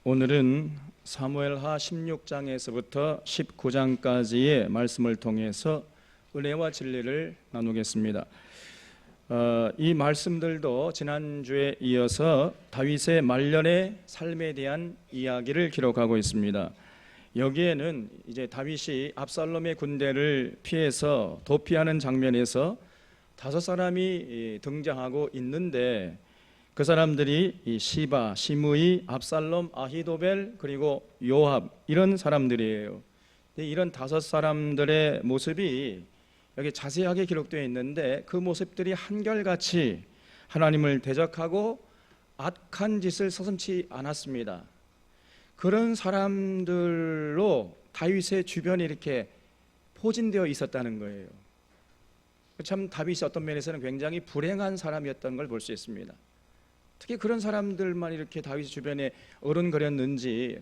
오늘은 사무엘하 16장에서부터 19장까지의 말씀을 통해서 은혜와 진리를 나누겠습니다. 이 말씀들도 지난주에 이어서 다윗의 말년의 삶에 대한 이야기를 기록하고 있습니다. 여기에는 이제 다윗이 압살롬의 군대를 피해서 도피하는 장면에서 5사람이 등장하고 있는데, 그 사람들이 이 시바, 시므이, 압살롬, 아히도벨, 그리고 요압, 이런 사람들이에요. 이런 5사람들의 모습이 여기 자세하게 기록되어 있는데, 그 모습들이 한결같이 하나님을 대적하고 악한 짓을 서슴지 않았습니다. 그런 사람들로 다윗의 주변에 이렇게 포진되어 있었다는 거예요. 참 다윗이 어떤 면에서는 굉장히 불행한 사람이었던 걸 볼 수 있습니다. 특히 그런 사람들만 이렇게 다윗 주변에 어른거렸는지.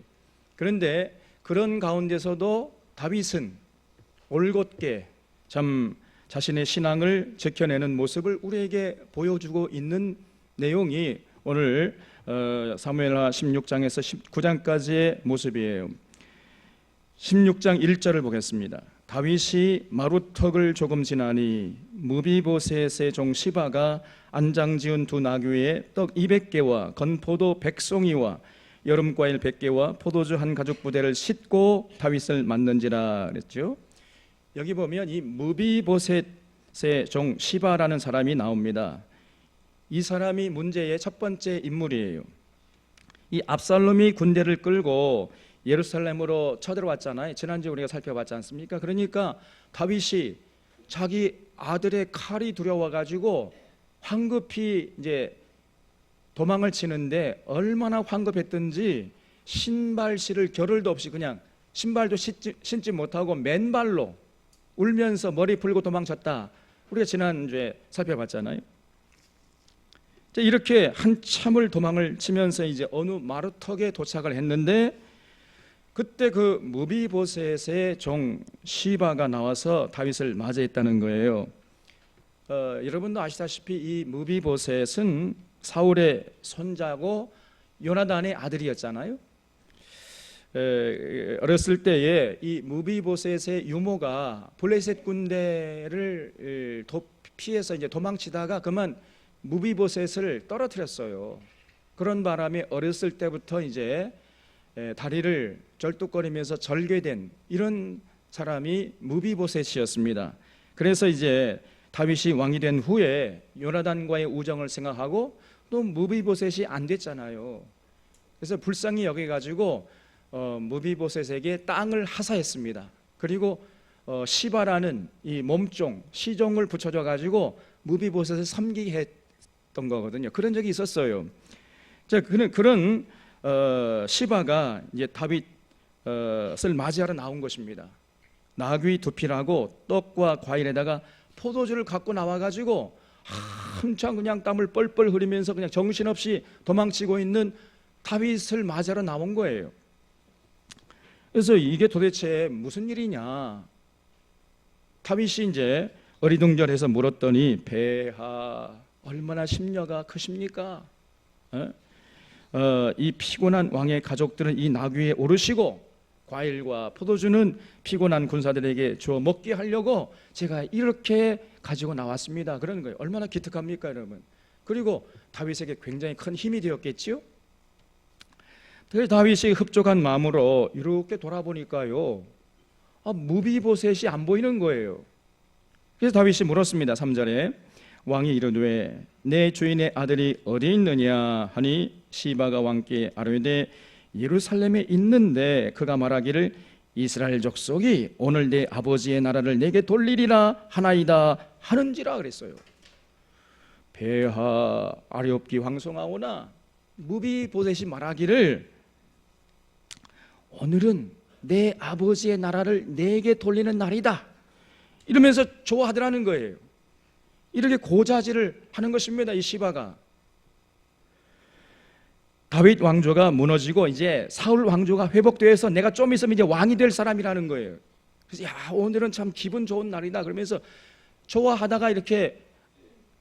그런데 그런 가운데서도 다윗은 올곧게 참 자신의 신앙을 지켜내는 모습을 우리에게 보여주고 있는 내용이 오늘 사무엘하 16장에서 19장까지의 모습이에요. 16장 1절을 보겠습니다. 다윗이 마루턱을 조금 지나니 무비보셋의 종 시바가 안장지은 두 나귀에 떡 200개와 건포도 100송이와 여름과일 100개와 포도주 한 가죽 부대를 싣고 다윗을 맞는지라 그랬죠. 여기 보면 이 무비보셋의 종 시바라는 사람이 나옵니다. 이 사람이 문제의 첫 번째 인물이에요. 이 압살롬이 군대를 끌고 예루살렘으로 쳐들어왔잖아요. 지난주에 우리가 살펴봤지 않습니까? 그러니까 다윗이 자기 아들의 칼이 두려워가지고 황급히 이제 도망을 치는데, 얼마나 황급했든지 신발실을 겨를도 없이 그냥 신발도 신지 못하고 맨발로 울면서 머리 풀고 도망쳤다. 우리가 지난주에 살펴봤잖아요. 이렇게 한참을 도망을 치면서 이제 어느 마루턱에 도착을 했는데, 그때 그 무비보셋의 종 시바가 나와서 다윗을 맞이했다는 거예요. 여러분도 아시다시피 이 무비보셋은 사울의 손자고 요나단의 아들이었잖아요. 어렸을 때에 이 무비보셋의 유모가 블레셋 군대를 피해서 이제 도망치다가 그만 무비보셋을 떨어뜨렸어요. 그런 바람에 어렸을 때부터 이제 다리를 절뚝거리면서 절개된 이런 사람이 무비보셋이었습니다. 그래서 이제 다윗이 왕이 된 후에 요나단과의 우정을 생각하고 또 무비보셋이 안 됐잖아요. 그래서 불쌍히 여겨가지고 무비보셋에게 땅을 하사했습니다. 그리고 시바라는 이 몸종, 시종을 붙여줘가지고 무비보셋을 섬기게 했던 거거든요. 그런 적이 있었어요. 자, 그런 시바가 이제 다윗을 맞이하러 나온 것입니다. 나귀 두 피라고 떡과 과일에다가 포도주를 갖고 나와가지고 한참 그냥 땀을 뻘뻘 흘리면서 그냥 정신없이 도망치고 있는 다윗을 맞이하러 나온 거예요. 그래서 이게 도대체 무슨 일이냐? 다윗이 이제 어리둥절해서 물었더니, 폐하 얼마나 심려가 크십니까? 이 피곤한 왕의 가족들은 이 나귀에 오르시고 과일과 포도주는 피곤한 군사들에게 주어 먹게 하려고 제가 이렇게 가지고 나왔습니다. 그러는 거예요. 얼마나 기특합니까, 여러분? 그리고 다윗에게 굉장히 큰 힘이 되었겠지요. 그래서 다윗이 흡족한 마음으로 이렇게 돌아보니까요, 무비보셋이 안 보이는 거예요. 그래서 다윗이 물었습니다. 3절에 왕이 이르되 내 주인의 아들이 어디 있느냐 하니 시바가 왕께 아뢰되 예루살렘에 있는데 그가 말하기를 이스라엘 족속이 오늘 내 아버지의 나라를 내게 돌리리라 하나이다 하는지라 그랬어요. 폐하 아뢰옵기 황송하오나 무비보셋이 말하기를 오늘은 내 아버지의 나라를 내게 돌리는 날이다 이러면서 좋아하더라는 거예요. 이렇게 고자질을 하는 것입니다. 이 시바가. 다윗 왕조가 무너지고 이제 사울 왕조가 회복되어서 내가 좀 있으면 이제 왕이 될 사람이라는 거예요. 그래서 오늘은 참 기분 좋은 날이다 그러면서 좋아하다가 이렇게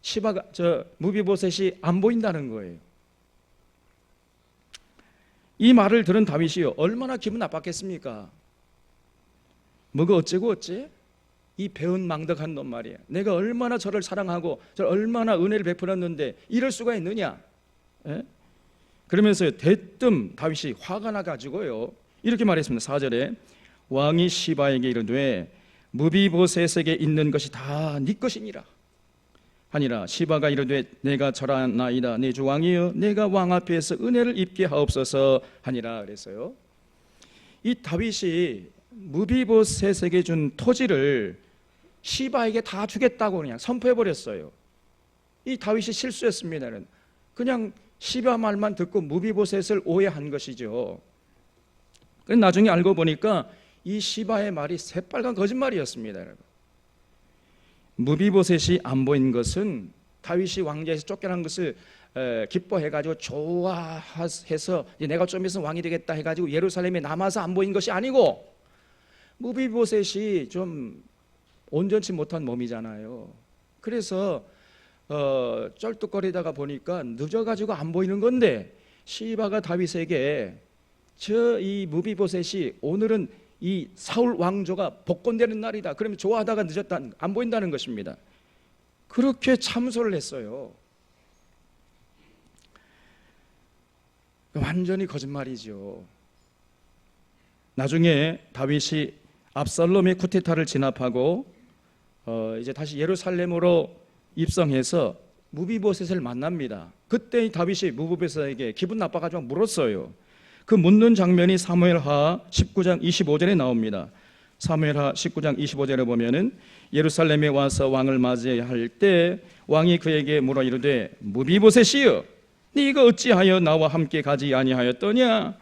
시바가 무비보셋이 안 보인다는 거예요. 이 말을 들은 다윗이요 얼마나 기분 나빴겠습니까? 뭐가 어째고 어째? 이 배은망덕한 놈 말이야. 내가 얼마나 저를 사랑하고 저를 얼마나 은혜를 베풀었는데 이럴 수가 있느냐? 예? 그러면서 대뜸 다윗이 화가 나가지고요 이렇게 말했습니다. 4절에 왕이 시바에게 이르되 무비보셋에게 있는 것이 다 네 것이니라 하니라. 시바가 이르되 내가 절하나이다 내 주 왕이여 내가 왕 앞에서 은혜를 입게 하옵소서 하니라 그랬어요. 이 다윗이 무비보셋에게 준 토지를 시바에게 다 주겠다고 그냥 선포해버렸어요. 이 다윗이 실수했습니다. 그냥 시바 말만 듣고 무비보셋을 오해한 것이죠. 나중에 알고 보니까 이 시바의 말이 새빨간 거짓말이었습니다. 여러분. 무비보셋이 안 보인 것은 다윗이 왕좌에서 쫓겨난 것을 기뻐해가지고 좋아해서 내가 좀 있으면 왕이 되겠다 해가지고 예루살렘에 남아서 안 보인 것이 아니고 무비보셋이 좀 온전치 못한 몸이잖아요. 그래서 쩔뚝거리다가 보니까 늦어가지고 안 보이는 건데 시바가 다윗에게 저 이 무비보셋이 오늘은 이 사울 왕조가 복권되는 날이다. 그러면 좋아하다가 늦었다 안 보인다는 것입니다. 그렇게 참소를 했어요. 완전히 거짓말이죠. 나중에 다윗이 압살롬의 쿠데타를 진압하고 이제 다시 예루살렘으로 입성해서 무비보셋을 만납니다. 그때 다윗이 무비보셋에게 기분 나빠가지고 물었어요. 그 묻는 장면이 사무엘하 19장 25절에 나옵니다. 사무엘하 19장 25절에 보면은 예루살렘에 와서 왕을 맞이할 때 왕이 그에게 물어 이르되 무비보셋이여 네가 어찌하여 나와 함께 가지 아니하였더냐.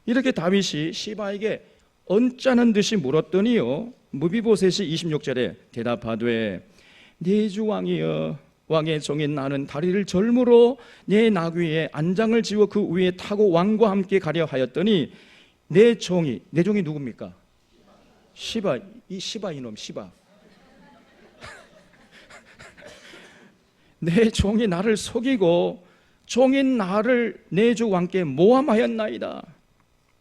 이렇게 다윗이 시바에게 언짢은 듯이 물었더니요 무비보셋이 26절에 대답하되 네 주 왕이여 왕의 종인 나는 다리를 절므로 내 나귀에 안장을 지워 그 위에 타고 왕과 함께 가려 하였더니 내 종이 누굽니까? 시바. 이 시바 이놈 시바. 내 종이 나를 속이고 종인 나를 내 주 왕께 모함하였나이다.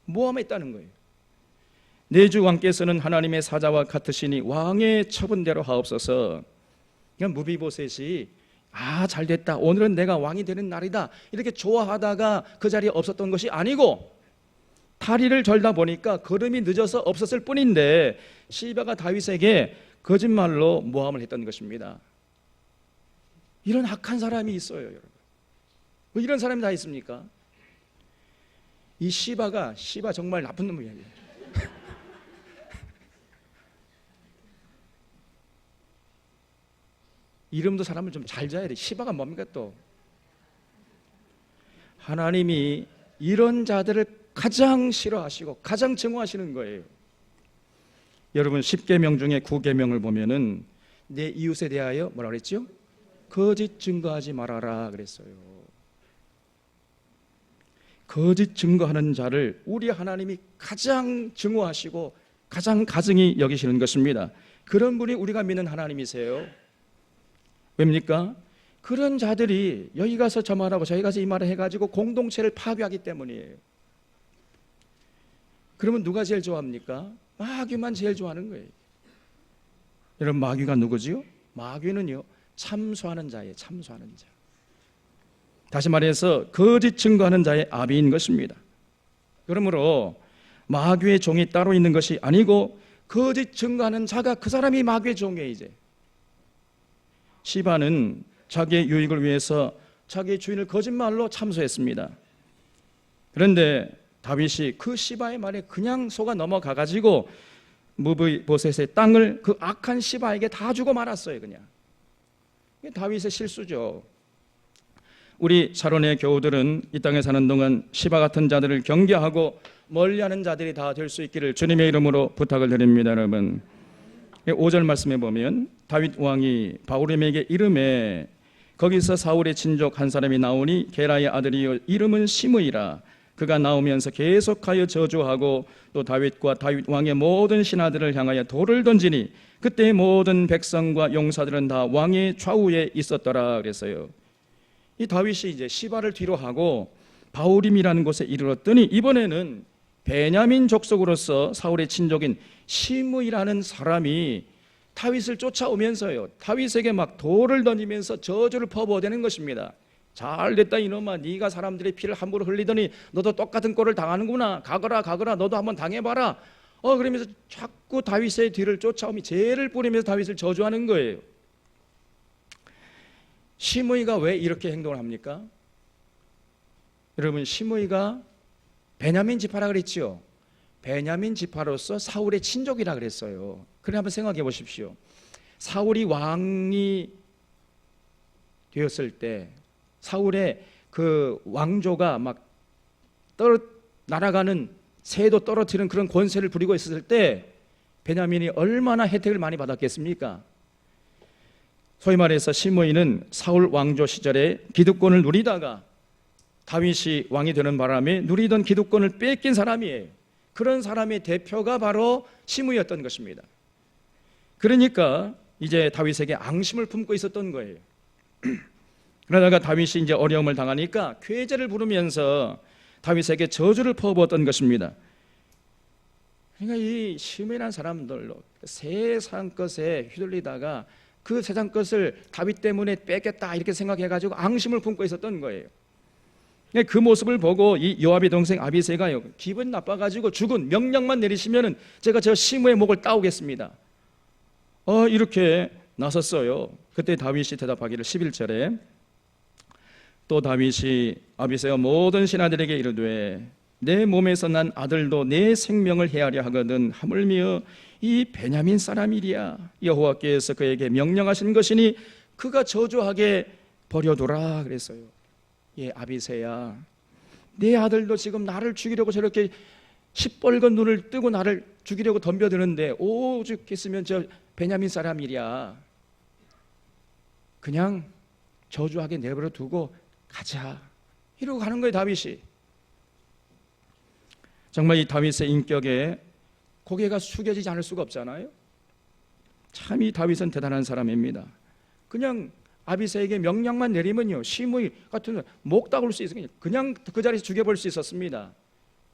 모함했다는 거예요. 내 주 왕께서는 하나님의 사자와 같으시니 왕의 처분대로 하옵소서. 그냥 무비보셋이 잘됐다 오늘은 내가 왕이 되는 날이다 이렇게 좋아하다가 그 자리에 없었던 것이 아니고 다리를 절다 보니까 걸음이 늦어서 없었을 뿐인데 시바가 다윗에게 거짓말로 모함을 했던 것입니다. 이런 악한 사람이 있어요. 여러분. 뭐 이런 사람이 다 있습니까? 이 시바 정말 나쁜 놈이에요. 이름도 사람을 좀 잘 지어야 돼. 시바가 뭡니까 또? 하나님이 이런 자들을 가장 싫어하시고 가장 증오하시는 거예요. 여러분 10계명 중에 9계명을 보면은 내 이웃에 대하여 뭐라 그랬죠? 거짓 증거하지 말아라 그랬어요. 거짓 증거하는 자를 우리 하나님이 가장 증오하시고 가장 가증히 여기시는 것입니다. 그런 분이 우리가 믿는 하나님이세요. 왜입니까? 그런 자들이 여기 가서 저 말하고 저기 가서 이 말을 해가지고 공동체를 파괴하기 때문이에요. 그러면 누가 제일 좋아합니까? 마귀만 제일 좋아하는 거예요. 여러분 마귀가 누구지요? 마귀는요 참소하는 자예요. 참소하는 자. 다시 말해서 거짓 증거하는 자의 아비인 것입니다. 그러므로 마귀의 종이 따로 있는 것이 아니고 거짓 증거하는 자가 그 사람이 마귀의 종이에요. 이제 시바는 자기의 유익을 위해서 자기의 주인을 거짓말로 참소했습니다. 그런데 다윗이 그 시바의 말에 그냥 속아 넘어가가지고 무비보셋의 땅을 그 악한 시바에게 다 주고 말았어요. 그냥 이게 다윗의 실수죠. 우리 샤론의 교우들은 이 땅에 사는 동안 시바 같은 자들을 경계하고 멀리하는 자들이 다 될 수 있기를 주님의 이름으로 부탁을 드립니다. 여러분 5절 말씀에 보면 다윗 왕이 바울에게 이름에 거기서 사울의 친족 한 사람이 나오니 게라의 아들이요 이름은 시므이라. 그가 나오면서 계속하여 저주하고 또 다윗과 다윗 왕의 모든 신하들을 향하여 돌을 던지니 그때 모든 백성과 용사들은 다 왕의 좌우에 있었더라 그랬어요. 이 다윗이 이제 시바를 뒤로 하고 바후림이라는 곳에 이르렀더니 이번에는 베냐민 족속으로서 사울의 친족인 시므이라는 사람이 다윗을 쫓아오면서요, 다윗에게 막 돌을 던지면서 저주를 퍼부어대는 것입니다. 잘됐다 이놈아, 네가 사람들의 피를 함부로 흘리더니 너도 똑같은 꼴을 당하는구나. 가거라 너도 한번 당해봐라. 그러면서 자꾸 다윗의 뒤를 쫓아오며 죄를 뿌리면서 다윗을 저주하는 거예요. 시므이가 왜 이렇게 행동을 합니까? 여러분, 시므이가 베냐민 지파라 그랬죠. 베냐민 지파로서 사울의 친족이라 그랬어요. 그래 한번 생각해 보십시오. 사울이 왕이 되었을 때 사울의 그 왕조가 막 날아가는 새도 떨어뜨리는 그런 권세를 부리고 있었을 때 베냐민이 얼마나 혜택을 많이 받았겠습니까? 소위 말해서 시므이는 사울 왕조 시절에 기득권을 누리다가 다윗이 왕이 되는 바람에 누리던 기득권을 뺏긴 사람이에요. 그런 사람의 대표가 바로 시므이였던 것입니다. 그러니까 이제 다윗에게 앙심을 품고 있었던 거예요. 그러다가 다윗이 이제 어려움을 당하니까 쾌제를 부르면서 다윗에게 저주를 퍼부었던 것입니다. 그러니까 이 시므이라는 사람들로 세상 것에 휘둘리다가 그 세상 것을 다윗 때문에 뺏겠다 이렇게 생각해가지고 앙심을 품고 있었던 거예요. 그 모습을 보고 이 요압의 동생 아비새가요, 기분 나빠가지고 죽은 명령만 내리시면은 제가 저 시므의 목을 따오겠습니다. 이렇게 나섰어요. 그때 다윗이 대답하기를 11절에 또 다윗이 아비새와 모든 신하들에게 이르되 내 몸에서 난 아들도 내 생명을 해하려 하거든 하물며 이 베냐민 사람이리야. 여호와께서 그에게 명령하신 것이니 그가 저주하게 버려두라 그랬어요. 예, 아비새야, 내 아들도 지금 나를 죽이려고 저렇게 시뻘건 눈을 뜨고 나를 죽이려고 덤벼드는데 오죽 했으면 저 베냐민 사람이랴. 그냥 저주하게 내버려 두고 가자 이러고 가는 거예요. 다윗이 정말 이 다윗의 인격에 고개가 숙여지지 않을 수가 없잖아요. 참 이 다윗은 대단한 사람입니다. 그냥 아비새에게 명령만 내리면요, 시므이 같은 목 다글 수 있어요. 그냥 그 자리에서 죽여볼 수 있었습니다.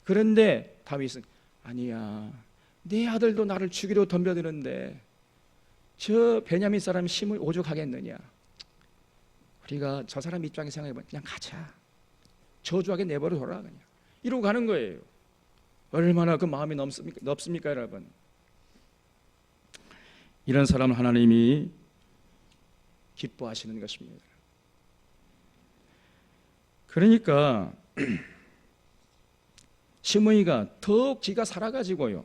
그런데 다윗은 아니야, 네 아들도 나를 죽이려 덤벼드는데 저 베냐민 사람 시므이 오죽하겠느냐. 우리가 저 사람 입장에 생각해보면 그냥 가자, 저주하게 내버려 둬라 그냥 이러고 가는 거예요. 얼마나 그 마음이 넓습니까 여러분. 이런 사람을 하나님이 기뻐하시는 것입니다. 그러니까 시므이가 더욱 기가 살아가지고요,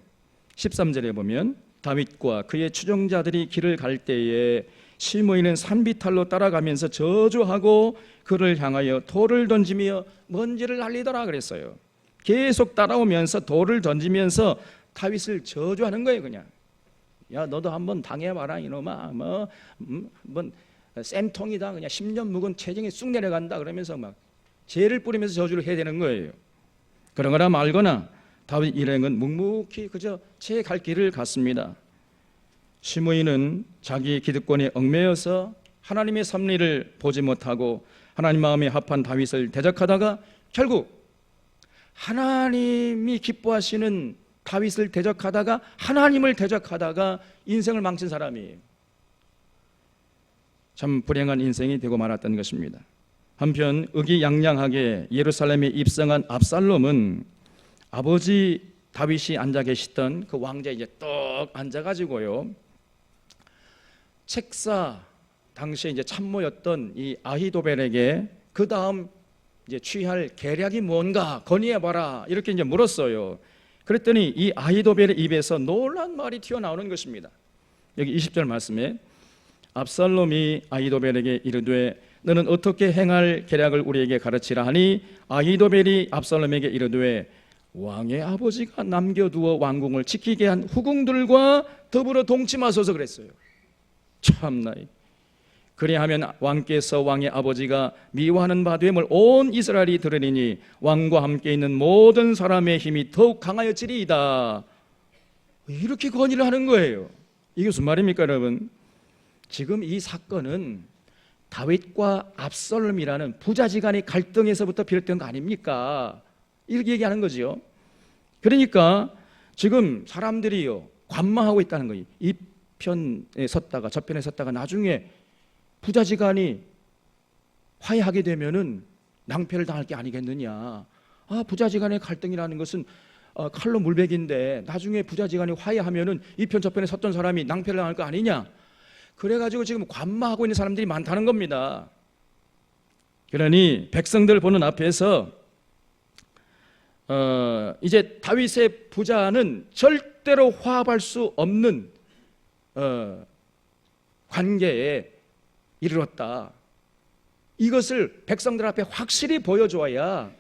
13절에 보면 다윗과 그의 추종자들이 길을 갈 때에 시므이는 산비탈로 따라가면서 저주하고 그를 향하여 돌을 던지며 먼지를 날리더라 그랬어요. 계속 따라오면서 돌을 던지면서 다윗을 저주하는 거예요. 그냥 야, 너도 한번 당해봐라 이놈아, 뭐 쌤통이다, 그냥 10년 묵은 체중이 쑥 내려간다 그러면서 막 죄를 뿌리면서 저주를 해야 되는 거예요. 그러거나 말거나 다윗 일행은 묵묵히 그저 제 갈 길을 갔습니다. 시므이는 자기의 기득권에 얽매여서 하나님의 섭리를 보지 못하고 하나님 마음에 합한 다윗을 대적하다가 결국 하나님이 기뻐하시는 다윗을 대적하다가 하나님을 대적하다가 인생을 망친 사람이에요. 참 불행한 인생이 되고 말았던 것입니다. 한편 의기양양하게 예루살렘에 입성한 압살롬은 아버지 다윗이 앉아 계시던 그 왕자에 이제 떡 앉아가지고요, 책사 당시에 이제 참모였던 이 아히도벨에게 그 다음 이제 취할 계략이 뭔가 건의해봐라 이렇게 이제 물었어요. 그랬더니 이 아히도벨의 입에서 놀란 말이 튀어나오는 것입니다. 여기 20절 말씀에 압살롬이 아히도벨에게 이르되 너는 어떻게 행할 계략을 우리에게 가르치라 하니 아히도벨이 압살롬에게 이르되 왕의 아버지가 남겨두어 왕궁을 지키게 한 후궁들과 더불어 동침하소서 그랬어요. 참나, 그리하면 왕께서 왕의 아버지가 미워하는 바 됨을 온 이스라엘이 들으리니 왕과 함께 있는 모든 사람의 힘이 더욱 강하여지리이다. 이렇게 건의를 하는 거예요. 이게 무슨 말입니까 여러분? 지금 이 사건은 다윗과 압살롬이라는 부자지간의 갈등에서부터 비롯된 거 아닙니까? 이렇게 얘기하는 거지요. 그러니까 지금 사람들이요 관망하고 있다는 거예요. 이 편에 섰다가 저 편에 섰다가 나중에 부자지간이 화해하게 되면은 낭패를 당할 게 아니겠느냐. 부자지간의 갈등이라는 것은 칼로 물베기인데 나중에 부자지간이 화해하면은 이 편 저편에 섰던 사람이 낭패를 당할 거 아니냐. 그래가지고 지금 관마하고 있는 사람들이 많다는 겁니다. 그러니 백성들 보는 앞에서 이제 다윗의 부자는 절대로 화합할 수 없는 관계에 이르렀다. 이것을 백성들 앞에 확실히 보여줘야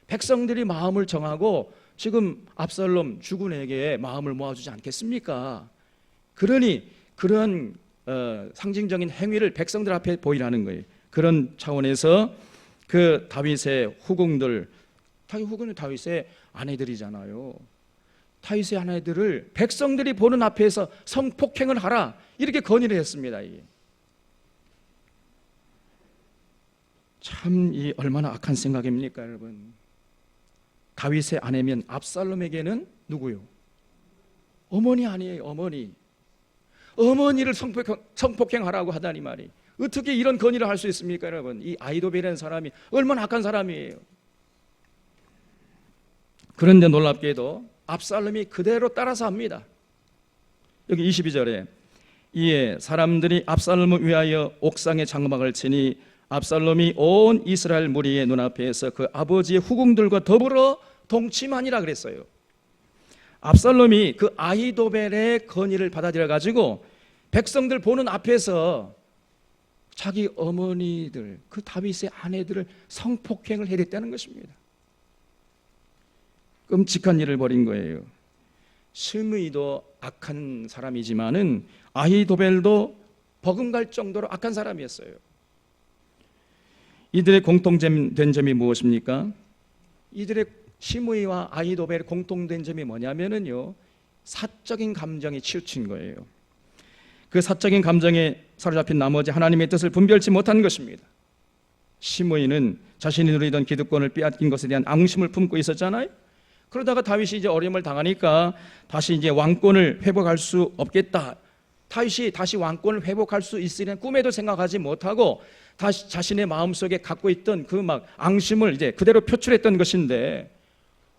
백성들이 마음을 정하고 지금 압살롬 주군에게 마음을 모아주지 않겠습니까? 그러니 그런 상징적인 행위를 백성들 앞에 보이라는 거예요. 그런 차원에서 그 다윗의 후궁들, 후궁은 다윗의 아내들이잖아요. 다윗의 아내들을 백성들이 보는 앞에서 성폭행을 하라 이렇게 건의를 했습니다. 이게 참 이 얼마나 악한 생각입니까, 여러분? 다윗의 아내면 압살롬에게는 누구요? 어머니 아니에요, 어머니. 어머니를 성폭행하라고 하다니 말이 어떻게 이런 건의를 할 수 있습니까, 여러분? 이 아히도벨이라는 사람이 얼마나 악한 사람이에요. 그런데 놀랍게도 압살롬이 그대로 따라서 합니다. 여기 22절에 이에 사람들이 압살롬을 위하여 옥상에 장막을 치니 압살롬이 온 이스라엘 무리의 눈앞에서 그 아버지의 후궁들과 더불어 동침하니라 그랬어요. 압살롬이 그 아히도벨의 건의를 받아들여 가지고 백성들 보는 앞에서 자기 어머니들, 그 다윗의 아내들을 성폭행을 해댔다는 것입니다. 끔찍한 일을 벌인 거예요. 심의도 악한 사람이지만은 아히도벨도 버금갈 정도로 악한 사람이었어요. 이들의 공통된 점이 무엇입니까? 이들의 심의와 아히도벨의 공통된 점이 뭐냐면은요, 사적인 감정에 치우친 거예요. 그 사적인 감정에 사로잡힌 나머지 하나님의 뜻을 분별치 못한 것입니다. 심의는 자신이 누리던 기득권을 빼앗긴 것에 대한 앙심을 품고 있었잖아요. 그러다가 다윗이 이제 어려움을 당하니까 다시 이제 왕권을 회복할 수 없겠다. 다윗이 다시 왕권을 회복할 수 있으리란 꿈에도 생각하지 못하고 다시 자신의 마음속에 갖고 있던 그 막 앙심을 이제 그대로 표출했던 것인데,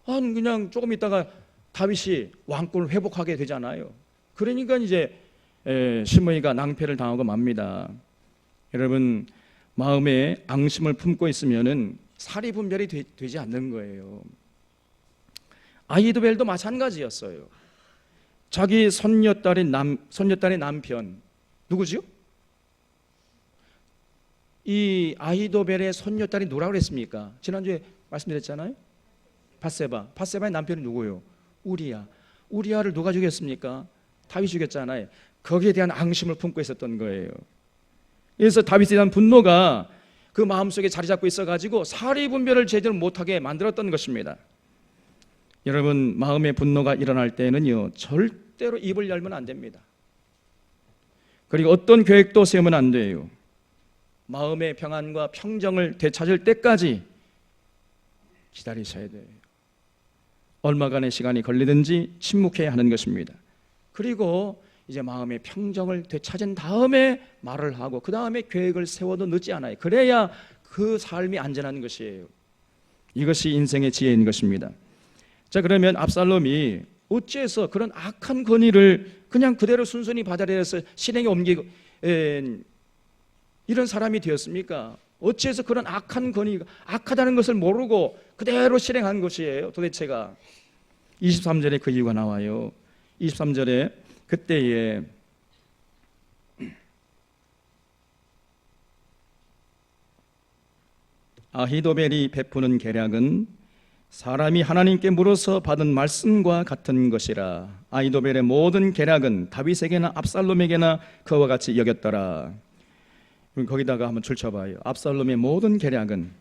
그냥 조금 있다가 다윗이 왕권을 회복하게 되잖아요. 그러니까 이제 시므이가 낭패를 당하고 맙니다. 여러분, 마음에 앙심을 품고 있으면은 사리 분별이 되지 않는 거예요. 아히도벨도 마찬가지였어요. 자기 손녀딸의 남편 누구죠? 이 아히도벨의 손녀딸이 누구라고 그랬습니까? 지난주에 말씀드렸잖아요. 밧세바의 남편이 누구예요? 우리야를 누가 죽였습니까? 다윗이 죽였잖아요. 거기에 대한 앙심을 품고 있었던 거예요. 그래서 다윗에 대한 분노가 그 마음속에 자리 잡고 있어가지고 사리 분별을 제대로 못하게 만들었던 것입니다. 여러분, 마음의 분노가 일어날 때는요, 절대로 입을 열면 안 됩니다. 그리고 어떤 계획도 세우면 안 돼요. 마음의 평안과 평정을 되찾을 때까지 기다리셔야 돼요. 얼마간의 시간이 걸리든지 침묵해야 하는 것입니다. 그리고 이제 마음의 평정을 되찾은 다음에 말을 하고 그 다음에 계획을 세워도 늦지 않아요. 그래야 그 삶이 안전한 것이에요. 이것이 인생의 지혜인 것입니다. 자, 그러면 압살롬이 어째서 그런 악한 건의를 그냥 그대로 순순히 받아들여서 실행에 옮기고 이런 사람이 되었습니까? 어째서 그런 악한 건의가 악하다는 것을 모르고 그대로 실행한 것이에요, 도대체가? 23절에 그 이유가 나와요. 23절에 그때에 아히도벨이 베푸는 계략은 사람이 하나님께 물어서 받은 말씀과 같은 것이라. 아히도벨의 모든 계략은 다윗에게나 압살롬에게나 그와 같이 여겼더라. 거기다가 한번 줄쳐봐요. 압살롬의 모든 계략은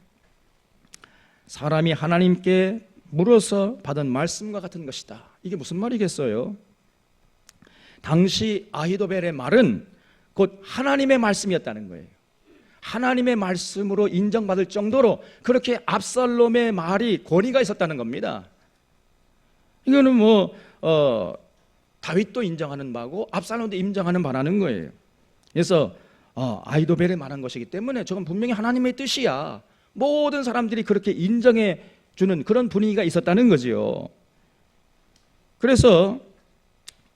사람이 하나님께 물어서 받은 말씀과 같은 것이다. 이게 무슨 말이겠어요? 당시 아히도벨의 말은 곧 하나님의 말씀이었다는 거예요. 하나님의 말씀으로 인정받을 정도로 그렇게 압살롬의 말이 권위가 있었다는 겁니다. 이거는 다윗도 인정하는 바고 압살롬도 인정하는 바라는 거예요. 그래서 아히도벨이 말한 것이기 때문에 저건 분명히 하나님의 뜻이야. 모든 사람들이 그렇게 인정해 주는 그런 분위기가 있었다는 거지요. 그래서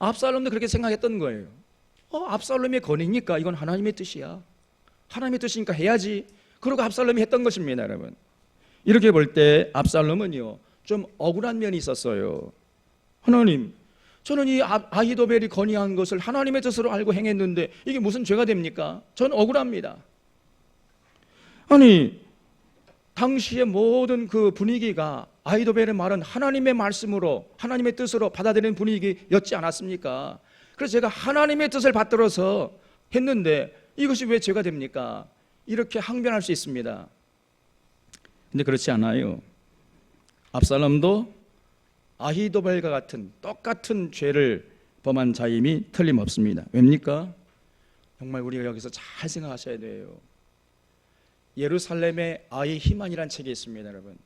압살롬도 그렇게 생각했던 거예요. 압살롬의 권위니까 이건 하나님의 뜻이야. 하나님의 뜻이니까 해야지. 그러고 압살롬이 했던 것입니다, 여러분. 이렇게 볼 때 압살롬은요, 좀 억울한 면이 있었어요. 하나님, 저는 이 아히도벨이 건의한 것을 하나님의 뜻으로 알고 행했는데 이게 무슨 죄가 됩니까? 저는 억울합니다. 아니, 당시의 모든 그 분위기가 아히도벨의 말은 하나님의 말씀으로 하나님의 뜻으로 받아들이는 분위기였지 않았습니까? 그래서 제가 하나님의 뜻을 받들어서 했는데 이것이 왜 죄가 됩니까? 이렇게 항변할 수 있습니다. 근데 그렇지 않아요. 압살롬도 아히도벨과 같은 똑같은 죄를 범한 자임이 틀림없습니다. 왜입니까? 정말 우리가 여기서 잘 생각하셔야 돼요. 예루살렘의 아히히만이라는 책이 있습니다, 여러분.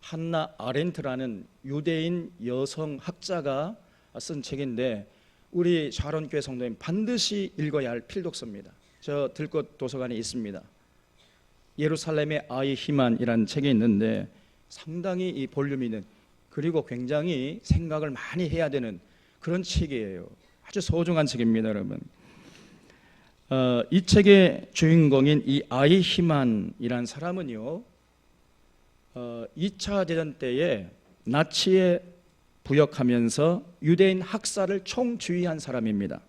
한나 아렌트라는 유대인 여성 학자가 쓴 책인데 우리 샤론교회 성도님 반드시 읽어야 할 필독서입니다. 저 들꽃 도서관에 있습니다. 예루살렘의 아히히만이라는 책이 있는데 상당히 이 볼륨이 있는, 그리고 굉장히 생각을 많이 해야 되는 그런 책이에요. 아주 소중한 책입니다, 여러분. 이 책의 주인공인 이 아히히만이라는 사람은요, 2차 대전 때에 나치에 부역하면서 유대인 학살을 총주의한 사람입니다.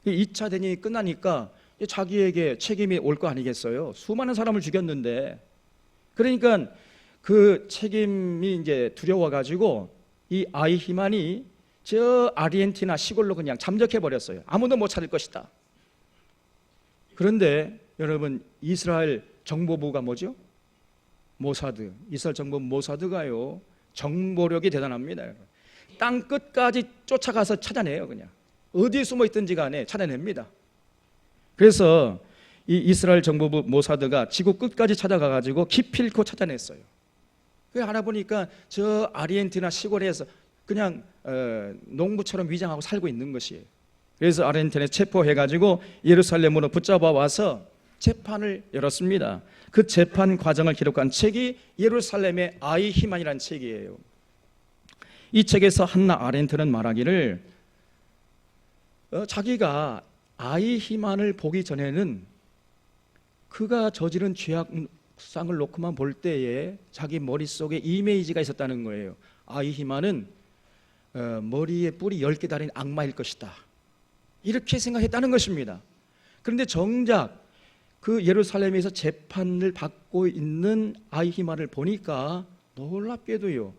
2차 대전이 끝나니까 자기에게 책임이 올 거 아니겠어요? 수많은 사람을 죽였는데, 그러니까 그 책임이 이제 두려워가지고 이 아히히만이 저 아르헨티나 시골로 그냥 잠적해 버렸어요. 아무도 못 찾을 것이다. 그런데 여러분, 이스라엘 정보부가 뭐죠? 모사드. 이스라엘 정보부 모사드가요, 정보력이 대단합니다. 땅 끝까지 쫓아가서 찾아내요. 그냥 어디에 숨어 있든지 간에 찾아냅니다. 그래서 이 이스라엘 정보부 모사드가 지구 끝까지 찾아가가지고 기필코 찾아냈어요. 그 알아보니까 저 아르헨티나 시골에서 그냥 농부처럼 위장하고 살고 있는 것이에요. 그래서 아르헨티나에 체포해가지고 예루살렘으로 붙잡아 와서 재판을 열었습니다. 그 재판 과정을 기록한 책이 예루살렘의 아히히만이라는 책이에요. 이 책에서 한나 아렌트는 말하기를 자기가 아히히만을 보기 전에는 그가 저지른 죄악상을 놓고만 볼 때에 자기 머릿속에 이미지가 있었다는 거예요. 아히히만은 머리에 뿔이 10개 달린 악마일 것이다, 이렇게 생각했다는 것입니다. 그런데 정작 그 예루살렘에서 재판을 받고 있는 아히히만을 보니까 놀랍게도요,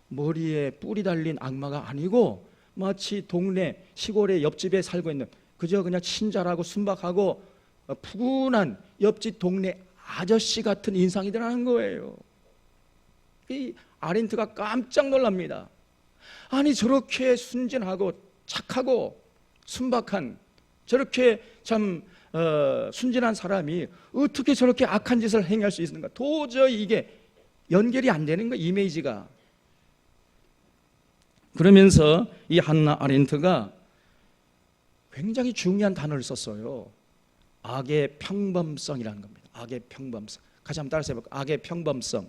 머리에 뿔이 달린 악마가 아니고 마치 동네 시골의 옆집에 살고 있는 그냥 친절하고 순박하고 푸근한 옆집 동네 아저씨 같은 인상이더라는 거예요. 이 아렌트가 깜짝 놀랍니다. 아니, 저렇게 순진하고 착하고 순박한, 저렇게 참 순진한 사람이 어떻게 저렇게 악한 짓을 행할 수 있는가? 도저히 이게 연결이 안 되는 거예요, 이미지가. 그러면서 이 한나 아렌트가 굉장히 중요한 단어를 썼어요. 악의 평범성이라는 겁니다. 악의 평범성. 같이 한번 따라서 해볼까요? 악의 평범성.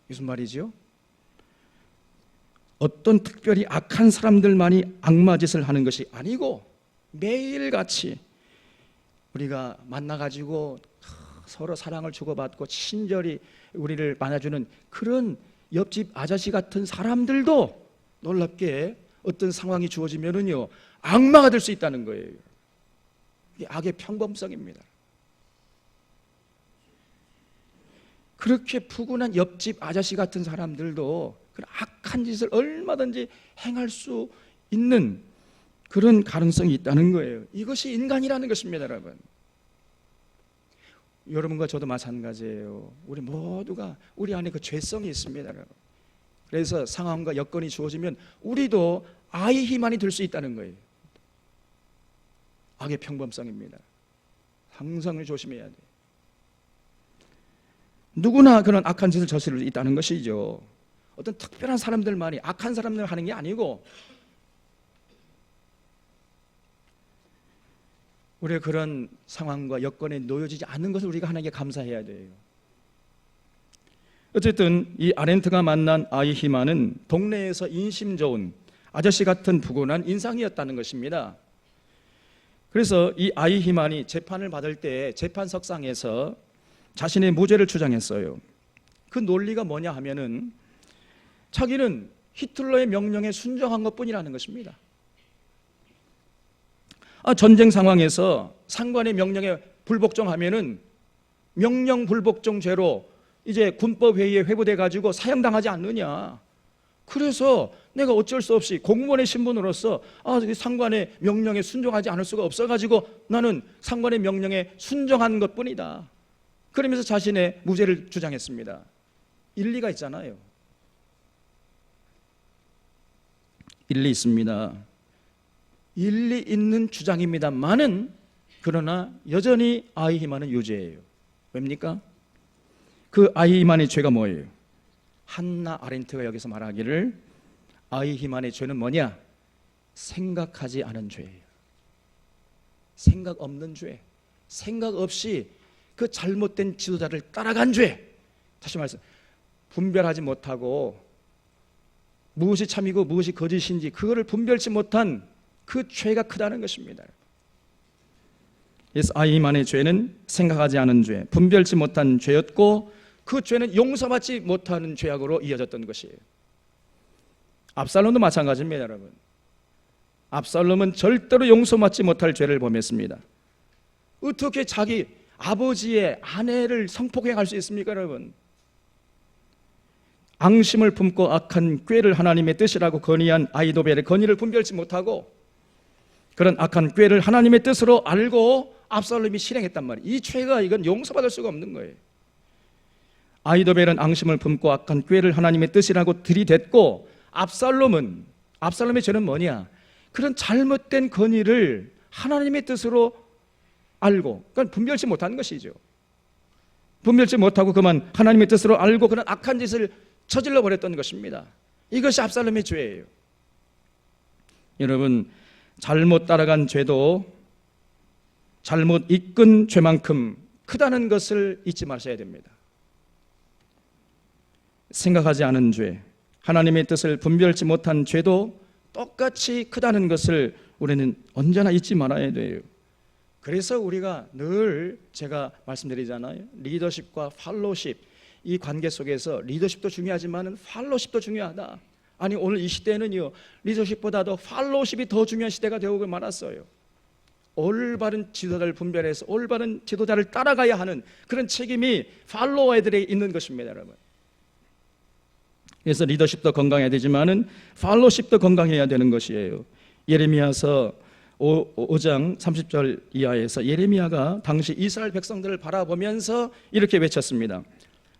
무슨 말이죠? 어떤 특별히 악한 사람들만이 악마짓을 하는 것이 아니고 매일같이 우리가 만나가지고 서로 사랑을 주고받고 친절히 우리를 안아주는 그런 옆집 아저씨 같은 사람들도 놀랍게 어떤 상황이 주어지면은요, 악마가 될 수 있다는 거예요. 이게 악의 평범성입니다. 그렇게 푸근한 옆집 아저씨 같은 사람들도 그런 악한 짓을 얼마든지 행할 수 있는 그런 가능성이 있다는 거예요. 이것이 인간이라는 것입니다, 여러분. 여러분과 저도 마찬가지예요. 우리 모두가 우리 안에 그 죄성이 있습니다, 여러분. 그래서 상황과 여건이 주어지면 우리도 아히히만이 될 수 있다는 거예요. 악의 평범성입니다. 항상 조심해야 돼. 누구나 그런 악한 짓을 저지를 수 있다는 것이죠. 어떤 특별한 사람들만이 악한 사람들 하는 게 아니고, 우리가 그런 상황과 여건에 놓여지지 않는 것을 우리가 하나님께 감사해야 돼요. 어쨌든 이 아렌트가 만난 아히마는 동네에서 인심 좋은 아저씨 같은 부건한 인상이었다는 것입니다. 그래서 이 아히만이 재판을 받을 때 재판석상에서 자신의 무죄를 주장했어요. 그 논리가 뭐냐 하면은 자기는 히틀러의 명령에 순종한 것뿐이라는 것입니다. 전쟁 상황에서 상관의 명령에 불복종하면은 명령 불복종죄로 이제 군법회의에 회부돼 가지고 사형당하지 않느냐. 그래서 내가 어쩔 수 없이 공무원의 신분으로서 상관의 명령에 순종하지 않을 수가 없어 가지고 나는 상관의 명령에 순종한 것뿐이다. 그러면서 자신의 무죄를 주장했습니다. 일리가 있잖아요. 일리 있습니다. 일리 있는 주장입니다만은, 그러나 여전히 아히만은 유죄예요. 왜입니까? 그 아히만의 죄가 뭐예요? 한나 아렌트가 여기서 말하기를 아히만의 죄는 뭐냐? 생각하지 않은 죄예요. 생각 없는 죄. 생각 없이 그 잘못된 지도자를 따라간 죄. 다시 말해서 분별하지 못하고 무엇이 참이고 무엇이 거짓인지 그거를 분별치 못한 그 죄가 크다는 것입니다. 그래서 아히만의 죄는 생각하지 않은 죄, 분별치 못한 죄였고, 그 죄는 용서받지 못하는 죄악으로 이어졌던 것이에요. 압살롬도 마찬가지입니다, 여러분. 압살롬은 절대로 용서받지 못할 죄를 범했습니다. 어떻게 자기 아버지의 아내를 성폭행할 수 있습니까, 여러분? 앙심을 품고 악한 꾀를 하나님의 뜻이라고 건의한 아히도벨의 건의를 분별치 못하고 그런 악한 꾀를 하나님의 뜻으로 알고 압살롬이 실행했단 말이에요. 이 죄가 이건 용서받을 수가 없는 거예요. 아히도벨은 앙심을 품고 악한 꾀를 하나님의 뜻이라고 들이댔고, 압살롬의 죄는 뭐냐? 그런 잘못된 건의를 하나님의 뜻으로 알고, 그러니까 분별치 못하는 것이죠. 분별치 못하고 그만 하나님의 뜻으로 알고 그런 악한 짓을 저질러 버렸던 것입니다. 이것이 압살롬의 죄예요. 여러분, 잘못 따라간 죄도 잘못 이끈 죄만큼 크다는 것을 잊지 마셔야 됩니다. 생각하지 않은 죄, 하나님의 뜻을 분별치 못한 죄도 똑같이 크다는 것을 우리는 언제나 잊지 말아야 돼요. 그래서 우리가 늘 제가 말씀드리잖아요. 리더십과 팔로우십, 이 관계 속에서 리더십도 중요하지만 팔로우십도 중요하다. 아니, 오늘 이 시대는요, 리더십보다도 팔로우십이 더 중요한 시대가 되고 말았어요. 올바른 지도자를 분별해서 올바른 지도자를 따라가야 하는 그런 책임이 팔로워들에게 있는 것입니다, 여러분. 그래서 리더십도 건강해야 되지만은 팔로우십도 건강해야 되는 것이에요. 예레미야서 5장 30절 이하에서 예레미야가 당시 이스라엘 백성들을 바라보면서 이렇게 외쳤습니다.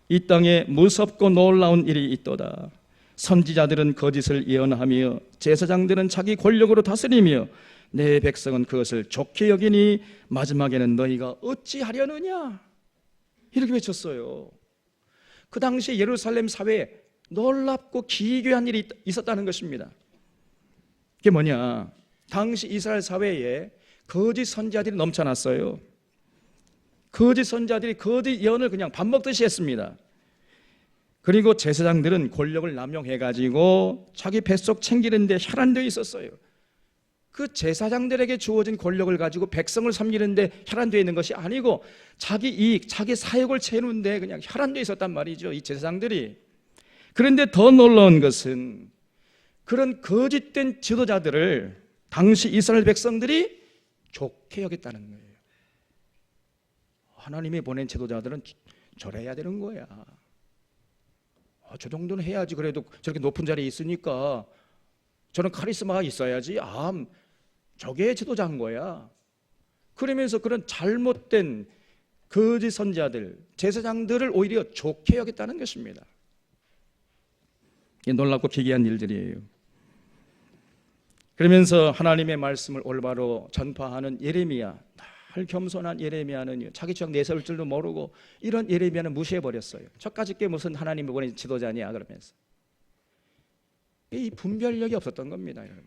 이 땅에 무섭고 놀라운 일이 있도다. 선지자들은 거짓을 예언하며 제사장들은 자기 권력으로 다스리며 내 백성은 그것을 좋게 여기니 마지막에는 너희가 어찌하려느냐? 이렇게 외쳤어요. 그 당시 예루살렘 사회에 놀랍고 기괴한 일이 있었다는 것입니다. 그게 뭐냐? 당시 이스라엘 사회에 거짓 선지자들이 넘쳐났어요. 거짓 선지자들이 거짓 예언을 그냥 밥 먹듯이 했습니다. 그리고 제사장들은 권력을 남용해가지고 자기 뱃속 챙기는데 혈안되어 있었어요. 그 제사장들에게 주어진 권력을 가지고 백성을 섬기는데 혈안되어 있는 것이 아니고 자기 이익, 자기 사역을 채우는데 그냥 혈안되어 있었단 말이죠, 이 제사장들이. 그런데 더 놀라운 것은 그런 거짓된 지도자들을 당시 이스라엘 백성들이 좋게 여겼다는 거예요. 하나님이 보낸 지도자들은 저래야 되는 거야. 저 정도는 해야지. 그래도 저렇게 높은 자리에 있으니까 저런 카리스마가 있어야지. 저게 지도자인 거야. 그러면서 그런 잘못된 거짓 선지자들, 제사장들을 오히려 좋게 여겼다는 것입니다. 이게 놀랍고 기괴한 일들이에요. 그러면서 하나님의 말씀을 올바로 전파하는 예레미야, 겸손한 예레미야는요, 자기 주장 내세울 줄도 모르고 이런 예레미야는 무시해버렸어요. 저까짓 게 무슨 하나님이 보낸 지도자냐 그러면서. 이 분별력이 없었던 겁니다, 여러분.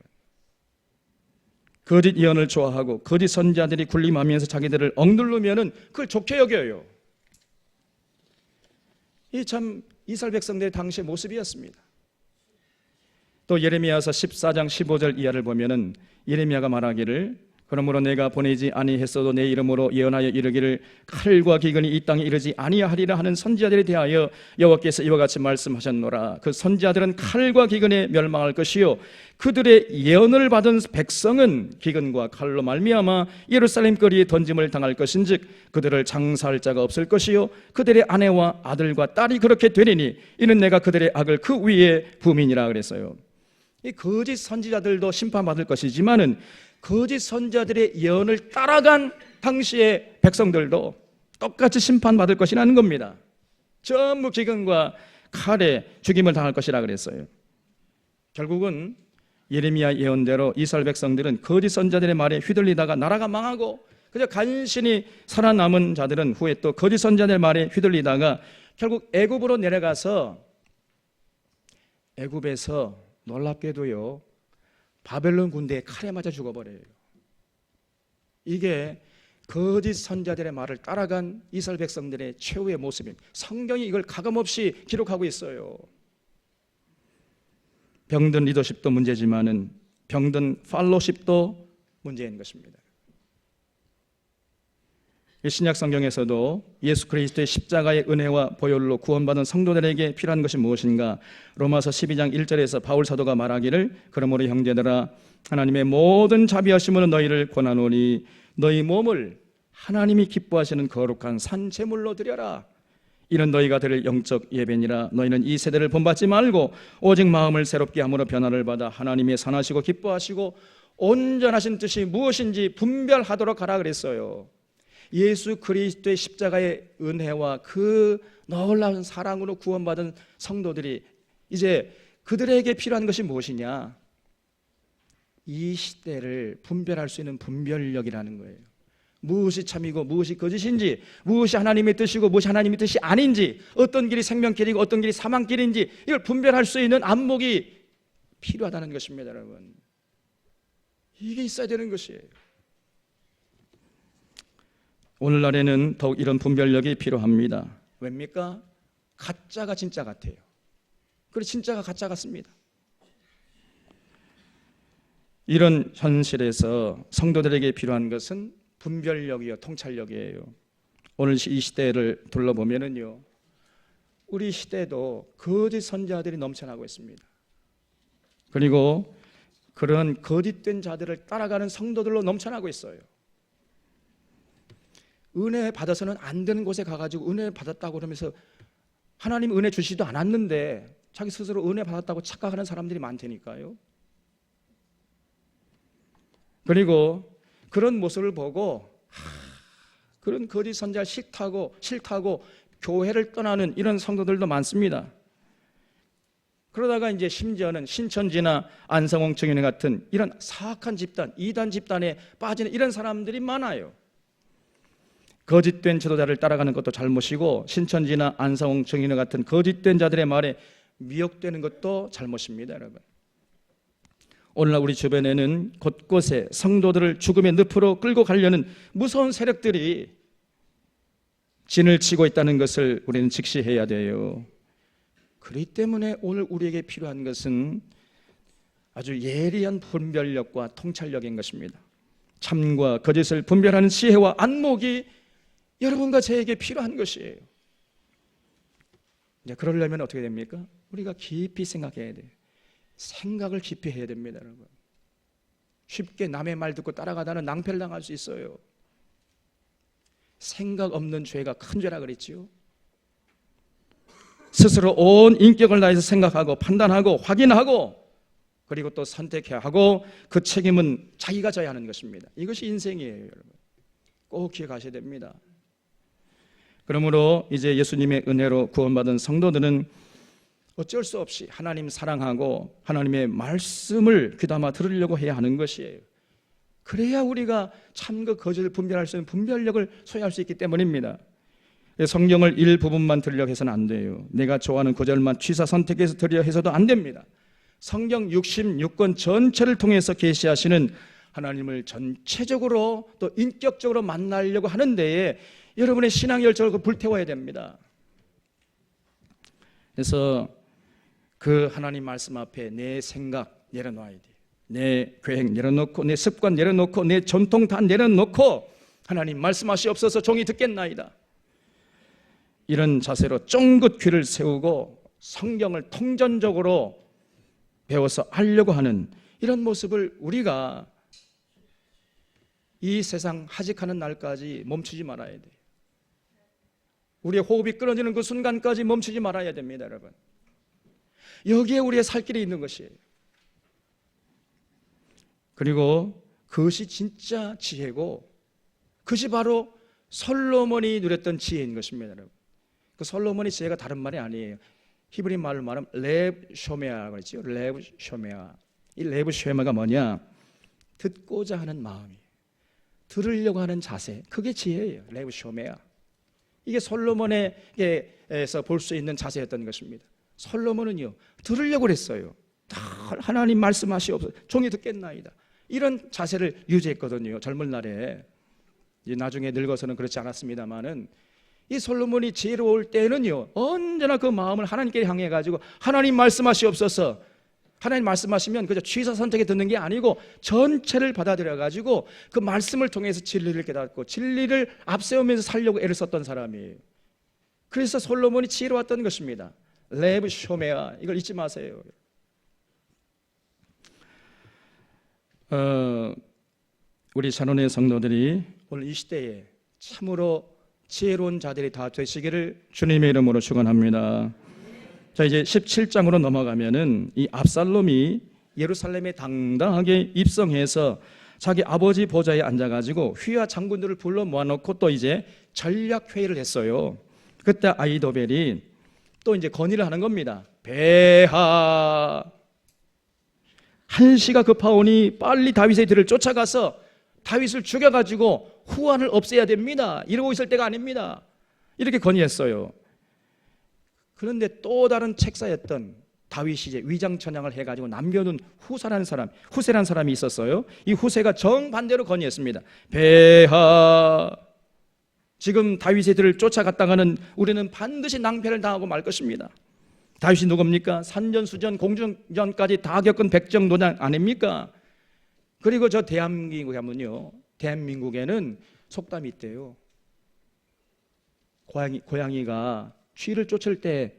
거짓 예언을 좋아하고 거짓 선지자들이 군림하면서 자기들을 억누르면은 그걸 좋게 여겨요. 이 참 이스라엘 백성들의 당시의 모습이었습니다. 또 예레미야서 14장 15절 이하를 보면은 예레미야가 말하기를 그러므로 내가 보내지 아니했어도 내 이름으로 예언하여 이르기를 칼과 기근이 이 땅에 이르지 아니하리라 하는 선지자들에 대하여 여호와께서 이와 같이 말씀하셨노라. 그 선지자들은 칼과 기근에 멸망할 것이요 그들의 예언을 받은 백성은 기근과 칼로 말미암아 예루살렘 거리에 던짐을 당할 것인즉 그들을 장사할 자가 없을 것이요 그들의 아내와 아들과 딸이 그렇게 되리니 이는 내가 그들의 악을 그 위에 부음이니라 그랬어요. 이 거짓 선지자들도 심판받을 것이지만은 거짓 선지자들의 예언을 따라간 당시의 백성들도 똑같이 심판받을 것이라는 겁니다. 전부 기근과 칼에 죽임을 당할 것이라 그랬어요. 결국은 예레미야 예언대로 이스라엘 백성들은 거짓 선지자들의 말에 휘둘리다가 나라가 망하고 그저 간신히 살아남은 자들은 후에 또 거짓 선지자들의 말에 휘둘리다가 결국 애굽으로 내려가서 애굽에서 놀랍게도요 바벨론 군대에 칼에 맞아 죽어버려요. 이게 거짓 선지자들의 말을 따라간 이스라엘 백성들의 최후의 모습입니다. 성경이 이걸 가감없이 기록하고 있어요. 병든 리더십도 문제지만은 병든 팔로십도 문제인 것입니다. 신약 성경에서도 예수 그리스도의 십자가의 은혜와 보혈로 구원받은 성도들에게 필요한 것이 무엇인가? 로마서 12장 1절에서 바울 사도가 말하기를 그러므로 형제들아 하나님의 모든 자비하심으로 너희를 권하노니 너희 몸을 하나님이 기뻐하시는 거룩한 산 제물로 드려라. 이는 너희가 드릴 영적 예배니라. 너희는 이 세대를 본받지 말고 오직 마음을 새롭게 함으로 변화를 받아 하나님의 선하시고 기뻐하시고 온전하신 뜻이 무엇인지 분별하도록 하라 그랬어요. 예수 그리스도의 십자가의 은혜와 그 놀라운 사랑으로 구원받은 성도들이 이제 그들에게 필요한 것이 무엇이냐? 이 시대를 분별할 수 있는 분별력이라는 거예요. 무엇이 참이고 무엇이 거짓인지, 무엇이 하나님의 뜻이고 무엇이 하나님의 뜻이 아닌지, 어떤 길이 생명길이고 어떤 길이 사망길인지 이걸 분별할 수 있는 안목이 필요하다는 것입니다, 여러분. 이게 있어야 되는 것이에요. 오늘날에는 더욱 이런 분별력이 필요합니다. 왜입니까? 가짜가 진짜 같아요. 그리고 진짜가 가짜 같습니다. 이런 현실에서 성도들에게 필요한 것은 분별력이요, 통찰력이에요. 오늘 이 시대를 둘러보면은요, 우리 시대도 거짓 선지자들이 넘쳐나고 있습니다. 그리고 그런 거짓된 자들을 따라가는 성도들로 넘쳐나고 있어요. 은혜 받아서는 안 되는 곳에 가가지고 은혜 받았다고 그러면서 하나님 은혜 주시지도 않았는데 자기 스스로 은혜 받았다고 착각하는 사람들이 많다니까요. 그리고 그런 모습을 보고 그런 거짓 선지자 싫다고 교회를 떠나는 이런 성도들도 많습니다. 그러다가 이제 심지어는 신천지나 안성홍 증인 같은 이런 사악한 집단, 이단 집단에 빠지는 이런 사람들이 많아요. 거짓된 지도자를 따라가는 것도 잘못이고 신천지나 안성홍 증인 같은 거짓된 자들의 말에 미혹되는 것도 잘못입니다, 여러분. 오늘날 우리 주변에는 곳곳에 성도들을 죽음의 늪으로 끌고 가려는 무서운 세력들이 진을 치고 있다는 것을 우리는 직시해야 돼요. 그렇기 때문에 오늘 우리에게 필요한 것은 아주 예리한 분별력과 통찰력인 것입니다. 참과 거짓을 분별하는 지혜와 안목이 여러분과 저에게 필요한 것이에요. 이제 그러려면 어떻게 됩니까? 우리가 깊이 생각해야 돼요. 생각을 깊이 해야 됩니다, 여러분. 쉽게 남의 말 듣고 따라가다는 낭패를 당할 수 있어요. 생각 없는 죄가 큰 죄라 그랬지요. 스스로 온 인격을 다해서 생각하고 판단하고 확인하고 그리고 또 선택해야 하고 그 책임은 자기가 져야 하는 것입니다. 이것이 인생이에요, 여러분. 꼭 기억하셔야 됩니다. 그러므로 이제 예수님의 은혜로 구원받은 성도들은 어쩔 수 없이 하나님 사랑하고 하나님의 말씀을 귀담아 들으려고 해야 하는 것이에요. 그래야 우리가 참과 거짓을 분별할 수 있는 분별력을 소유할 수 있기 때문입니다. 성경을 일부분만 들으려 해서는 안 돼요. 내가 좋아하는 구절만 취사 선택해서 들으려 해서도 안 됩니다. 성경 66권 전체를 통해서 계시하시는 하나님을 전체적으로 또 인격적으로 만나려고 하는 데에 여러분의 신앙 열정을 불태워야 됩니다. 그래서 그 하나님 말씀 앞에 내 생각 내려놔야 돼. 내 계획 내려놓고 내 습관 내려놓고 내 전통 다 내려놓고 하나님 말씀하시옵소서 종이 듣겠나이다. 이런 자세로 쫑긋 귀를 세우고 성경을 통전적으로 배워서 하려고 하는 이런 모습을 우리가 이 세상 하직하는 날까지 멈추지 말아야 돼요. 우리의 호흡이 끊어지는 그 순간까지 멈추지 말아야 됩니다, 여러분. 여기에 우리의 살 길이 있는 것이에요. 그리고 그것이 진짜 지혜고 그것이 바로 솔로몬이 누렸던 지혜인 것입니다, 여러분. 그 솔로몬의 지혜가 다른 말이 아니에요. 히브리 말로 말하면 레브 쇼메아라고 그랬죠. 레브 쇼메아. 이 레브 쇼메아가 뭐냐? 듣고자 하는 마음이, 들으려고 하는 자세, 그게 지혜예요. 레브 쇼메아. 이게 솔로몬에게서 볼 수 있는 자세였던 것입니다. 솔로몬은요, 들으려고 그랬어요. 다 하나님 말씀하시옵소서, 종이 듣겠나이다. 이런 자세를 유지했거든요, 젊은 날에. 이제 나중에 늙어서는 그렇지 않았습니다만은 이 솔로몬이 지혜로울 때는요, 언제나 그 마음을 하나님께 향해 가지고 하나님 말씀하시옵소서. 하나님 말씀하시면 그저 취사 선택에 듣는 게 아니고 전체를 받아들여 가지고 그 말씀을 통해서 진리를 깨닫고 진리를 앞세우면서 살려고 애를 썼던 사람이에요. 그래서 솔로몬이 지혜로웠던 것입니다. 레브 쇼메아, 이걸 잊지 마세요. 우리 샤론의 성도들이 오늘 이 시대에 참으로 지혜로운 자들이 다 되시기를 주님의 이름으로 축원합니다. 자, 이제 17장으로 넘어가면은 이 압살롬이 예루살렘에 당당하게 입성해서 자기 아버지 보좌에 앉아가지고 휘하 장군들을 불러 모아놓고 또 이제 전략 회의를 했어요. 그때 아히도벨이 또 이제 건의를 하는 겁니다. 폐하, 한시가 급하오니 빨리 다윗의 뒤를 쫓아가서 다윗을 죽여가지고 후환을 없애야 됩니다. 이러고 있을 때가 아닙니다. 이렇게 건의했어요. 그런데 또 다른 책사였던 다윗이 이제 위장천양을 해가지고 남겨둔 후세라는 사람이 있었어요. 이 후세가 정반대로 건의했습니다. 폐하, 지금 다윗의 뒤를 쫓아갔다가는 우리는 반드시 낭패를 당하고 말 것입니다. 다윗이 누굽니까? 산전수전 공중전까지 다 겪은 백정노장 아닙니까? 그리고 저 대한민국에 하면요, 대한민국에는 속담이 있대요. 고양이가 쥐를 쫓을 때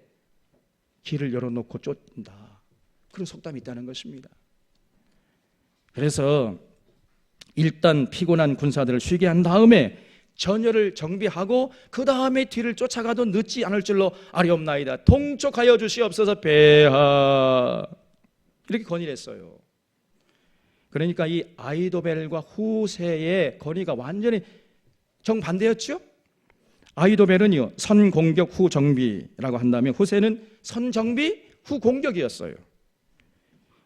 길을 열어놓고 쫓는다, 그런 속담이 있다는 것입니다. 그래서 일단 피곤한 군사들을 쉬게 한 다음에 전열을 정비하고 그 다음에 뒤를 쫓아가도 늦지 않을 줄로 아뢰옵나이다. 통촉하여 주시옵소서. 폐하, 이렇게 건의를 했어요. 그러니까 이 아히도벨과 후세의 건의가 완전히 정반대였죠. 아히도벨은요, 선공격 후 정비라고 한다면 후세는 선정비 후 공격이었어요.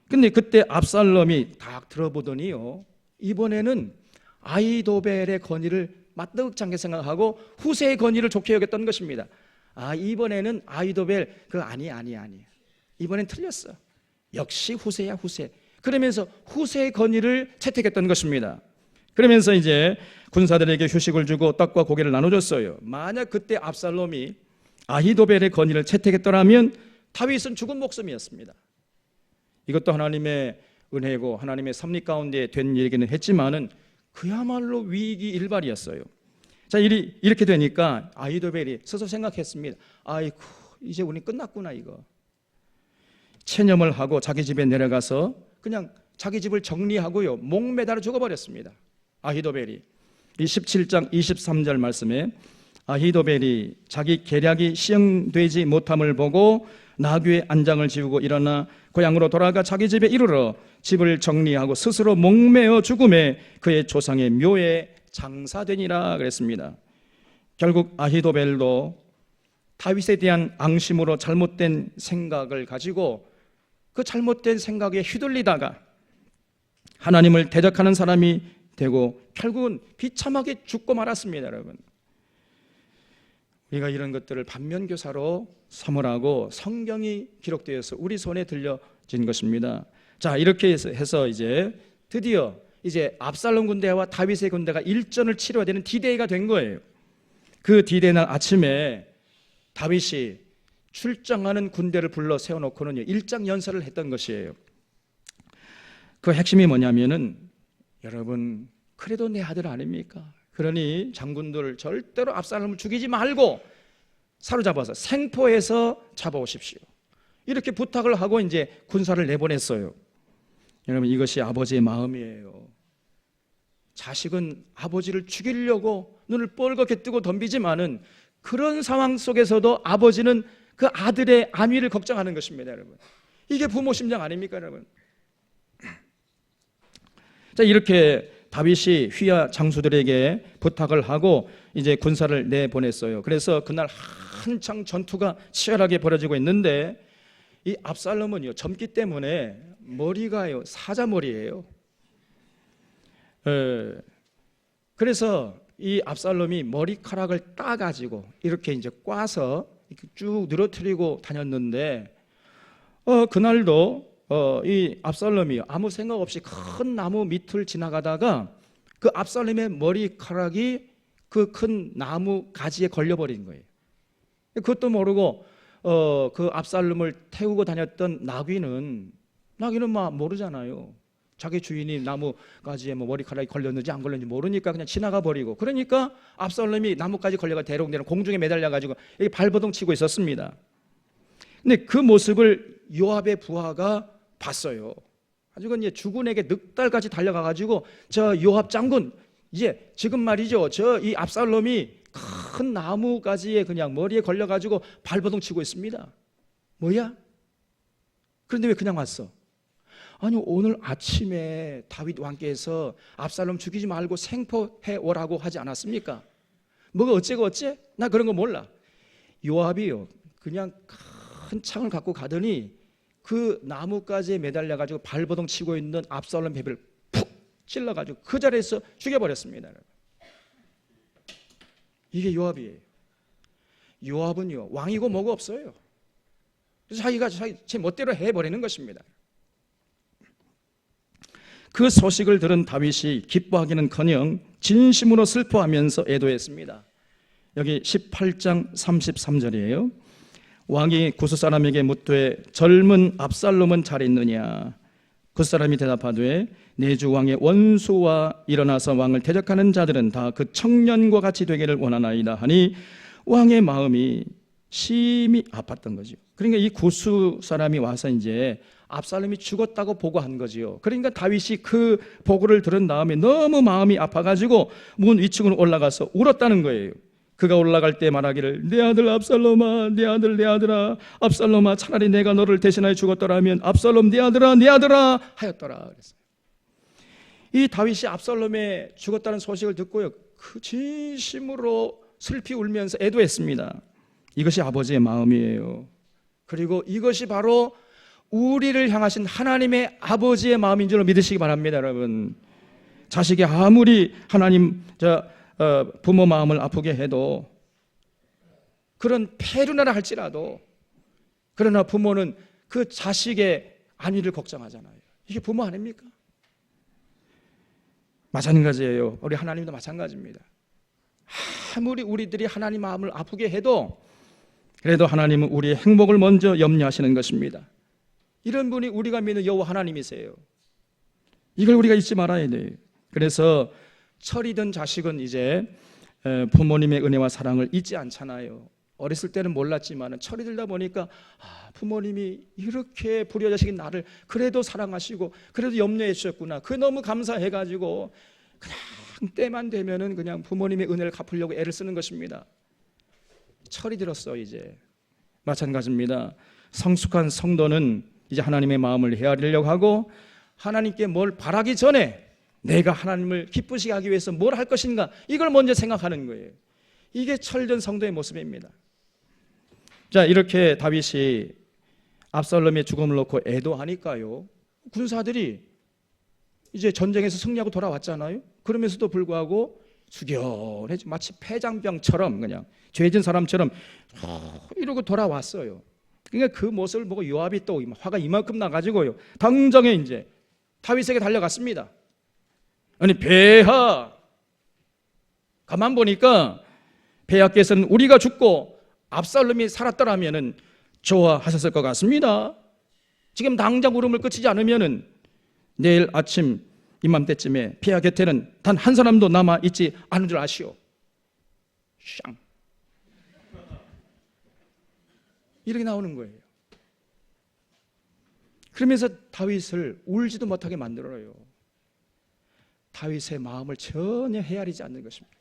근데 그때 압살롬이 딱 들어보더니요, 이번에는 아히도벨의 건의를 마땅하게 생각하고 후세의 건의를 좋게 여겼던 것입니다. 아, 이번에는 아히도벨 그거 아니야. 이번엔 틀렸어. 역시 후세야, 후세. 그러면서 후세의 건의를 채택했던 것입니다. 그러면서 이제 군사들에게 휴식을 주고 떡과 고기를 나눠줬어요. 만약 그때 압살롬이 아히도벨의 건의를 채택했더라면 다윗은 죽은 목숨이었습니다. 이것도 하나님의 은혜고 하나님의 섭리 가운데 된 얘기는 했지만은 그야말로 위기 일발이었어요. 자, 이렇게 되니까 아히도벨이 스스로 생각했습니다. 아이고, 이제 우리 끝났구나 이거. 체념을 하고 자기 집에 내려가서 그냥 자기 집을 정리하고요, 목매달아 죽어버렸습니다. 아히도벨이. 이 17장 23절 말씀에 아히도벨이 자기 계략이 시행되지 못함을 보고 나귀의 안장을 지우고 일어나 고향으로 돌아가 자기 집에 이르러 집을 정리하고 스스로 목매어 죽음에 그의 조상의 묘에 장사되니라 그랬습니다. 결국 아히도벨도 다윗에 대한 앙심으로 잘못된 생각을 가지고 그 잘못된 생각에 휘둘리다가 하나님을 대적하는 사람이 되고 결국은 비참하게 죽고 말았습니다. 여러분, 우리가 이런 것들을 반면교사로 삼으라고 성경이 기록되어서 우리 손에 들려진 것입니다. 자, 이렇게 해서 이제 드디어 이제 압살롬 군대와 다윗의 군대가 일전을 치러야 되는 디데이가 된 거예요. 그 디데이 날 아침에 다윗이 출정하는 군대를 불러 세워놓고는 일장 연설을 했던 것이에요. 그 핵심이 뭐냐면은, 여러분, 그래도 내 아들 아닙니까? 그러니 장군들 절대로 압살롬을 죽이지 말고 사로잡아서 생포해서 잡아오십시오. 이렇게 부탁을 하고 이제 군사를 내보냈어요. 여러분, 이것이 아버지의 마음이에요. 자식은 아버지를 죽이려고 눈을 뻘겋게 뜨고 덤비지만은 그런 상황 속에서도 아버지는 그 아들의 안위를 걱정하는 것입니다. 여러분, 이게 부모 심정 아닙니까? 여러분, 자, 이렇게 다윗이 휘하 장수들에게 부탁을 하고 이제 군사를 내보냈어요. 그래서 그날 한창 전투가 치열하게 벌어지고 있는데, 이 압살롬은요, 젊기 때문에 머리가요 사자머리예요. 그래서 이 압살롬이 머리카락을 따가지고 이렇게 이제 꽈서 이렇게 쭉 늘어뜨리고 다녔는데, 그날도 이 압살롬이 아무 생각 없이 큰 나무 밑을 지나가다가 그 압살롬의 머리카락이 그 큰 나무 가지에 걸려버린 거예요. 그것도 모르고 그 압살롬을 태우고 다녔던 나귀는 막 모르잖아요. 자기 주인이 나무 가지에 뭐 머리카락이 걸렸는지 안 걸렸는지 모르니까 그냥 지나가 버리고, 그러니까 압살롬이 나무까지 걸려가 대롱대롱 공중에 매달려 가지고 발버둥 치고 있었습니다. 근데 그 모습을 요압의 부하가 봤어요. 가지고 이제 주군에게 늑달같이 달려가 가지고, 저 요압 장군, 이제 지금 말이죠, 저 이 압살롬이 큰 나무 가지에 그냥 머리에 걸려 가지고 발버둥 치고 있습니다. 뭐야? 그런데 왜 그냥 왔어? 아니, 오늘 아침에 다윗 왕께서 압살롬 죽이지 말고 생포해 오라고 하지 않았습니까? 뭐가 어째고 어째? 나 그런 거 몰라. 요압이요, 그냥 큰 창을 갖고 가더니 그 나무가지에 매달려 가지고 발버둥 치고 있는 압살롬 배를 푹 찔러 가지고 그 자리에서 죽여버렸습니다. 이게 요압이에요. 요압은요, 왕이고 뭐고 없어요. 그래서 자기가 제 멋대로 해버리는 것입니다. 그 소식을 들은 다윗이 기뻐하기는커녕 진심으로 슬퍼하면서 애도했습니다. 여기 18장 33절이에요. 왕이 구스 사람에게 묻되 젊은 압살롬은 잘 있느냐? 그 사람이 대답하되 내 주 왕의 원수와 일어나서 왕을 대적하는 자들은 다 그 청년과 같이 되기를 원하나이다 하니 왕의 마음이 심히 아팠던 거죠. 그러니까 이 구스 사람이 와서 이제 압살롬이 죽었다고 보고한 거지요. 그러니까 다윗이 그 보고를 들은 다음에 너무 마음이 아파가지고 문 위층으로 올라가서 울었다는 거예요. 그가 올라갈 때 말하기를 내 아들 압살롬아, 내 아들 내 아들아, 압살롬아, 차라리 내가 너를 대신하여 죽었더라면 압살롬 내 아들아 내 아들아 하였더라 그랬어요. 이 다윗이 압살롬의 죽었다는 소식을 듣고요, 그 진심으로 슬피 울면서 애도했습니다. 이것이 아버지의 마음이에요. 그리고 이것이 바로 우리를 향하신 하나님의 아버지의 마음인 줄 믿으시기 바랍니다. 여러분, 자식이 아무리 하나님 부모 마음을 아프게 해도, 그런 폐륜하라 할지라도, 그러나 부모는 그 자식의 안위를 걱정하잖아요. 이게 부모 아닙니까? 마찬가지예요. 우리 하나님도 마찬가지입니다. 아무리 우리들이 하나님 마음을 아프게 해도 그래도 하나님은 우리의 행복을 먼저 염려하시는 것입니다. 이런 분이 우리가 믿는 여호와 하나님이세요. 이걸 우리가 잊지 말아야 돼요. 그래서 철이든 자식은 이제 부모님의 은혜와 사랑을 잊지 않잖아요. 어렸을 때는 몰랐지만 철이 들다 보니까 부모님이 이렇게 불효자식인 나를 그래도 사랑하시고 그래도 염려해 주셨구나, 그 너무 감사해가지고 그냥 때만 되면은 그냥 부모님의 은혜를 갚으려고 애를 쓰는 것입니다. 철이 들었어. 이제 마찬가지입니다. 성숙한 성도는 이제 하나님의 마음을 헤아리려고 하고, 하나님께 뭘 바라기 전에 내가 하나님을 기쁘시게 하기 위해서 뭘 할 것인가, 이걸 먼저 생각하는 거예요. 이게 철든 성도의 모습입니다. 자, 이렇게 다윗이 압살롬의 죽음을 놓고 애도하니까요, 군사들이 이제 전쟁에서 승리하고 돌아왔잖아요. 그러면서도 불구하고 숙연해 마치 폐장병처럼 그냥 죄진 사람처럼 이러고 돌아왔어요. 그러니까 그 모습을 보고 요압이 또 화가 이만큼 나가지고요, 당장에 이제 다윗에게 달려갔습니다. 아니 폐하, 가만 보니까 폐하께서는 우리가 죽고 압살롬이 살았더라면은 좋아하셨을 것 같습니다. 지금 당장 울음을 그치지 않으면은 내일 아침 이맘때쯤에 폐하 곁에는 단 한 사람도 남아 있지 않은 줄 아시오. 샹. 이렇게 나오는 거예요. 그러면서 다윗을 울지도 못하게 만들어요. 다윗의 마음을 전혀 헤아리지 않는 것입니다.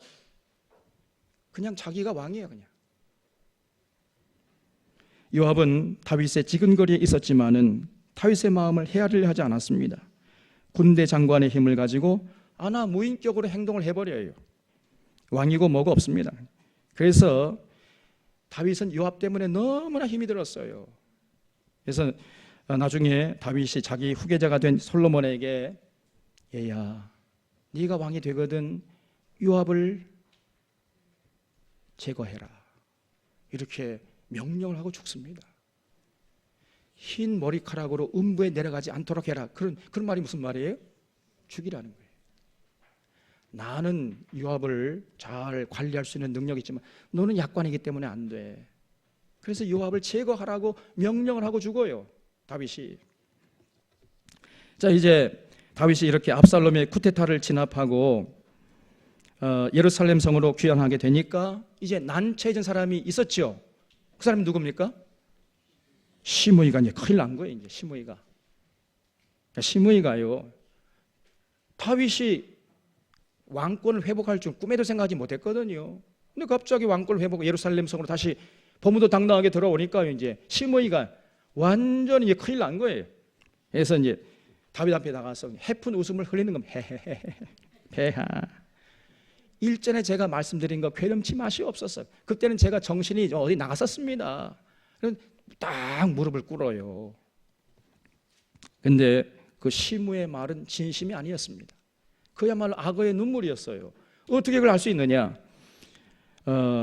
그냥 자기가 왕이에요. 그냥. 요압은 다윗의 지근거리에 있었지만은 다윗의 마음을 헤아리려 하지 않았습니다. 군대 장관의 힘을 가지고 무인격으로 행동을 해버려요. 왕이고 뭐고 없습니다. 그래서 다윗은 요압 때문에 너무나 힘이 들었어요. 그래서 나중에 다윗이 자기 후계자가 된 솔로몬에게, 얘야, 네가 왕이 되거든 요압을 제거해라, 이렇게 명령을 하고 죽습니다. 흰 머리카락으로 음부에 내려가지 않도록 해라. 그런 말이 무슨 말이에요? 죽이라는 거예요. 나는 요압을 잘 관리할 수 있는 능력이 있지만 너는 약관이기 때문에 안 돼. 그래서 요압을 제거하라고 명령을 하고 죽어요, 다윗이. 자, 이제 다윗이 이렇게 압살롬의 쿠데타를 진압하고 예루살렘 성으로 귀환하게 되니까 이제 난처해진 사람이 있었죠. 그 사람이 누굽니까? 시므이가 이제 큰일 난 거예요. 이제 시므이가요, 다윗이 왕권을 회복할 줄 꿈에도 생각하지 못했거든요. 근데 갑자기 왕권을 회복, 예루살렘 성으로 다시 법무도 당당하게 들어오니까 이제 시므이가 완전히 이제 큰일 난 거예요. 그래서 이제 다윗 앞에 나가서 해픈 웃음을 흘리는 겁니다. 헤헤헤, 폐하. 일전에 제가 말씀드린 거 괴름치 마시옵소서. 그때는 제가 정신이 어디 나갔었습니다. 딱 무릎을 꿇어요. 근데 그 시므의 말은 진심이 아니었습니다. 그야말로 악어의 눈물이었어요. 어떻게 그걸 알 수 있느냐?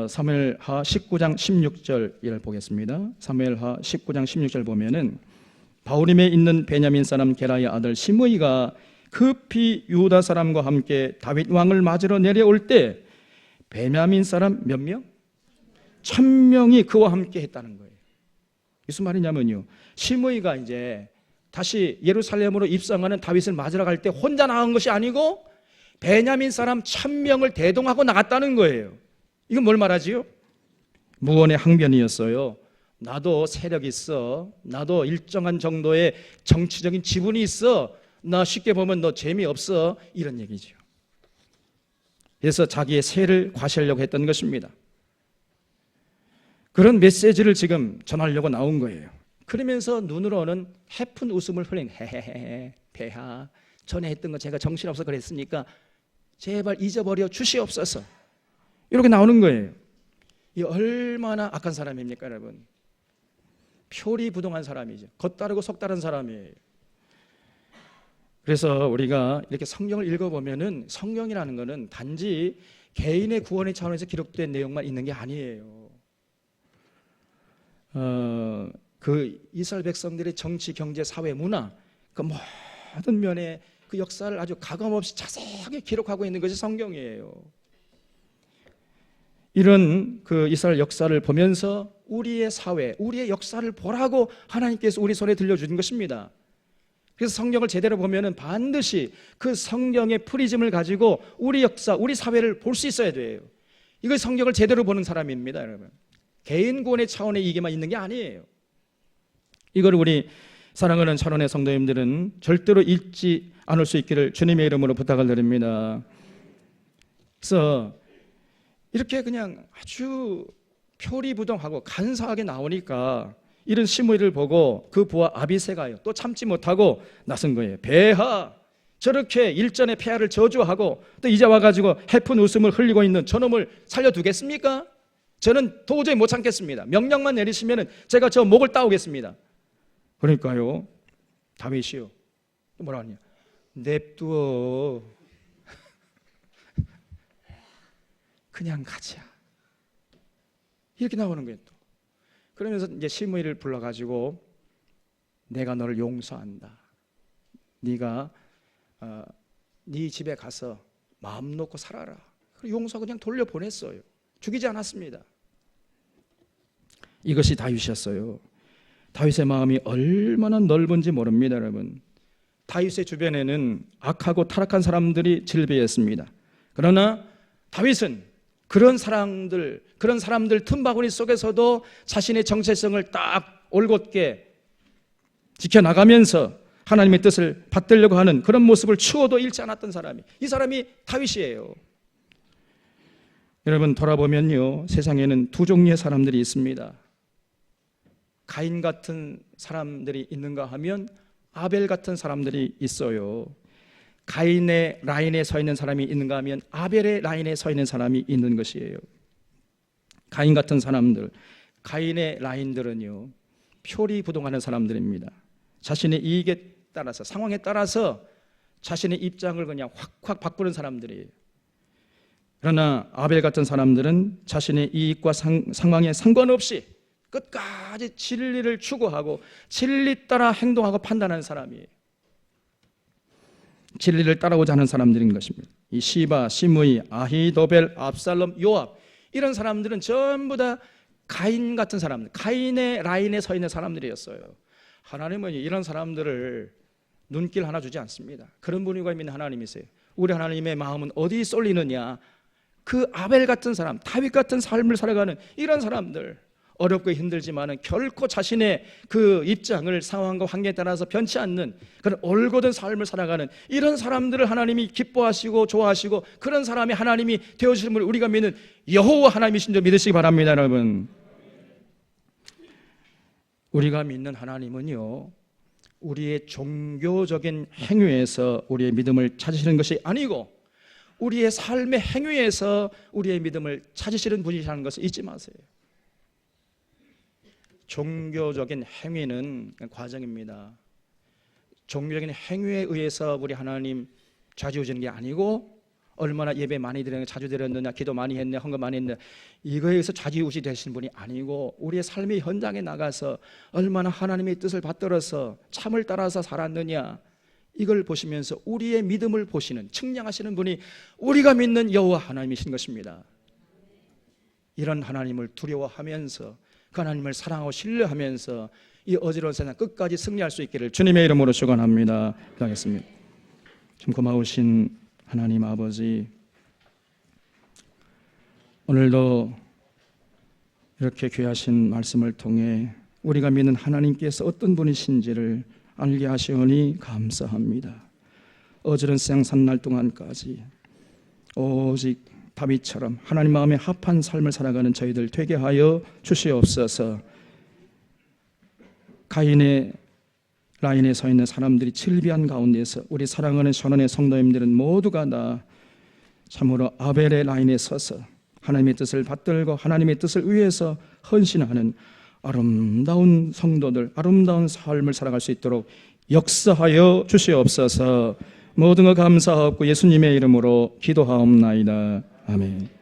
사무엘하 19장 16절을 보겠습니다. 사무엘하 19장 16절 보면은 바후림에 있는 베냐민 사람 게라의 아들 시므이가 급히 유다 사람과 함께 다윗 왕을 맞으러 내려올 때 베냐민 사람 몇 명? 1000명이 그와 함께 했다는 거예요. 무슨 말이냐면요, 시므이가 이제 다시 예루살렘으로 입성하는 다윗을 맞으러 갈 때 혼자 나간 것이 아니고 베냐민 사람 1000명을 대동하고 나갔다는 거예요. 이건 뭘 말하지요? 무언의 항변이었어요. 나도 세력이 있어, 나도 일정한 정도의 정치적인 지분이 있어, 나 쉽게 보면 너 재미없어, 이런 얘기죠. 그래서 자기의 세를 과시하려고 했던 것입니다. 그런 메시지를 지금 전하려고 나온 거예요. 그러면서 눈으로는 해픈 웃음을 흘린, 헤헤헤, 폐하, 전에 했던 거 제가 정신없어 그랬으니까 제발 잊어버려 주시옵소서, 이렇게 나오는 거예요. 이 얼마나 악한 사람입니까, 여러분? 표리부동한 사람이죠. 겉다르고 속다른 사람이에요. 그래서 우리가 이렇게 성경을 읽어보면은 성경이라는 것은 단지 개인의 구원의 차원에서 기록된 내용만 있는 게 아니에요. 그 이스라엘 백성들의 정치, 경제, 사회, 문화, 그 모든 면의 그 역사를 아주 가감없이 자세하게 기록하고 있는 것이 성경이에요. 이런 그 이스라엘 역사를 보면서 우리의 사회, 우리의 역사를 보라고 하나님께서 우리 손에 들려주신 것입니다. 그래서 성경을 제대로 보면은 반드시 그 성경의 프리즘을 가지고 우리 역사, 우리 사회를 볼 수 있어야 돼요. 이거 성경을 제대로 보는 사람입니다, 여러분. 개인 구원의 차원에 이게만 있는 게 아니에요. 이걸 우리 사랑하는 찬원의 성도님들은 절대로 잊지 않을 수 있기를 주님의 이름으로 부탁을 드립니다. 그래서 이렇게 그냥 아주 표리부동하고 간사하게 나오니까 이런 시므이를 보고 그 부하 아비새가요, 또 참지 못하고 나선 거예요. 폐하, 저렇게 일전에 폐하를 저주하고 또 이제 와가지고 해픈 웃음을 흘리고 있는 저놈을 살려두겠습니까? 저는 도저히 못 참겠습니다. 명령만 내리시면 제가 저 목을 따오겠습니다. 그러니까요, 다윗이요, 뭐라 하냐, 냅두어. 그냥 가자. 이렇게 나오는 거예요. 또 그러면서 이제 시므이를 불러가지고 내가 너를 용서한다. 네가 네 집에 가서 마음 놓고 살아라. 용서하고 그냥 돌려보냈어요. 죽이지 않았습니다. 이것이 다윗이었어요. 다윗의 마음이 얼마나 넓은지 모릅니다, 여러분. 다윗의 주변에는 악하고 타락한 사람들이 질비했습니다. 그러나 다윗은 그런 사람들 틈바구니 속에서도 자신의 정체성을 딱 올곧게 지켜나가면서 하나님의 뜻을 받들려고 하는 그런 모습을 추워도 잃지 않았던 사람이, 이 사람이 다윗이에요. 여러분, 돌아보면요, 세상에는 두 종류의 사람들이 있습니다. 가인 같은 사람들이 있는가 하면 아벨 같은 사람들이 있어요. 가인의 라인에 서 있는 사람이 있는가 하면 아벨의 라인에 서 있는 사람이 있는 것이에요. 가인 같은 사람들, 가인의 라인들은요, 표리부동하는 사람들입니다. 자신의 이익에 따라서, 상황에 따라서 자신의 입장을 그냥 확확 바꾸는 사람들이에요. 그러나 아벨 같은 사람들은 자신의 이익과 상황에 상관없이 끝까지 진리를 추구하고 진리 따라 행동하고 판단하는 사람이에요. 진리를 따라오자 하는 사람들인 것입니다. 이 시바, 시므이, 아히도벨, 압살롬, 요압, 이런 사람들은 전부 다 가인 같은 사람들, 가인의 라인에 서 있는 사람들이었어요. 하나님은 이런 사람들을 눈길 하나 주지 않습니다. 그런 분위기가 있는 하나님이세요. 우리 하나님의 마음은 어디 쏠리느냐? 그 아벨 같은 사람, 다윗 같은 삶을 살아가는 이런 사람들, 어렵고 힘들지만 결코 자신의 그 입장을 상황과 환경에 따라서 변치 않는 그런 올곧은 삶을 살아가는 이런 사람들을 하나님이 기뻐하시고 좋아하시고, 그런 사람이 하나님이 되어주시는 분, 우리가 믿는 여호와 하나님이신 줄 믿으시기 바랍니다. 여러분, 우리가 믿는 하나님은요, 우리의 종교적인 행위에서 우리의 믿음을 찾으시는 것이 아니고 우리의 삶의 행위에서 우리의 믿음을 찾으시는 분이라는 것을 잊지 마세요. 종교적인 행위는 과정입니다. 종교적인 행위에 의해서 우리 하나님 좌지우지는 게 아니고, 얼마나 예배 많이 드렸느냐, 자주 드렸느냐, 기도 많이 했느냐, 헌금 많이 했느냐, 이거에 의해서 좌지우지 되시는 분이 아니고, 우리의 삶의 현장에 나가서 얼마나 하나님의 뜻을 받들어서 참을 따라서 살았느냐, 이걸 보시면서 우리의 믿음을 보시는, 측량하시는 분이 우리가 믿는 여호와 하나님이신 것입니다. 이런 하나님을 두려워하면서, 그 하나님을 사랑하고 신뢰하면서 이 어지러운 세상 끝까지 승리할 수 있기를 주님의 이름으로 축원합니다. 기도하겠습니다. 참 고마우신 하나님 아버지, 오늘도 이렇게 귀하신 말씀을 통해 우리가 믿는 하나님께서 어떤 분이신지를 알게 하시오니 감사합니다. 어지러운 세상 산날 동안까지 오직 다윗처럼 하나님 마음에 합한 삶을 살아가는 저희들 되게 하여 주시옵소서. 가인의 라인에 서 있는 사람들이 질비한 가운데서 우리 사랑하는 전원의 성도님들은 모두가 다 참으로 아벨의 라인에 서서 하나님의 뜻을 받들고 하나님의 뜻을 위해서 헌신하는 아름다운 성도들, 아름다운 삶을 살아갈 수 있도록 역사하여 주시옵소서. 모든 것 감사하옵고 예수님의 이름으로 기도하옵나이다. 아멘.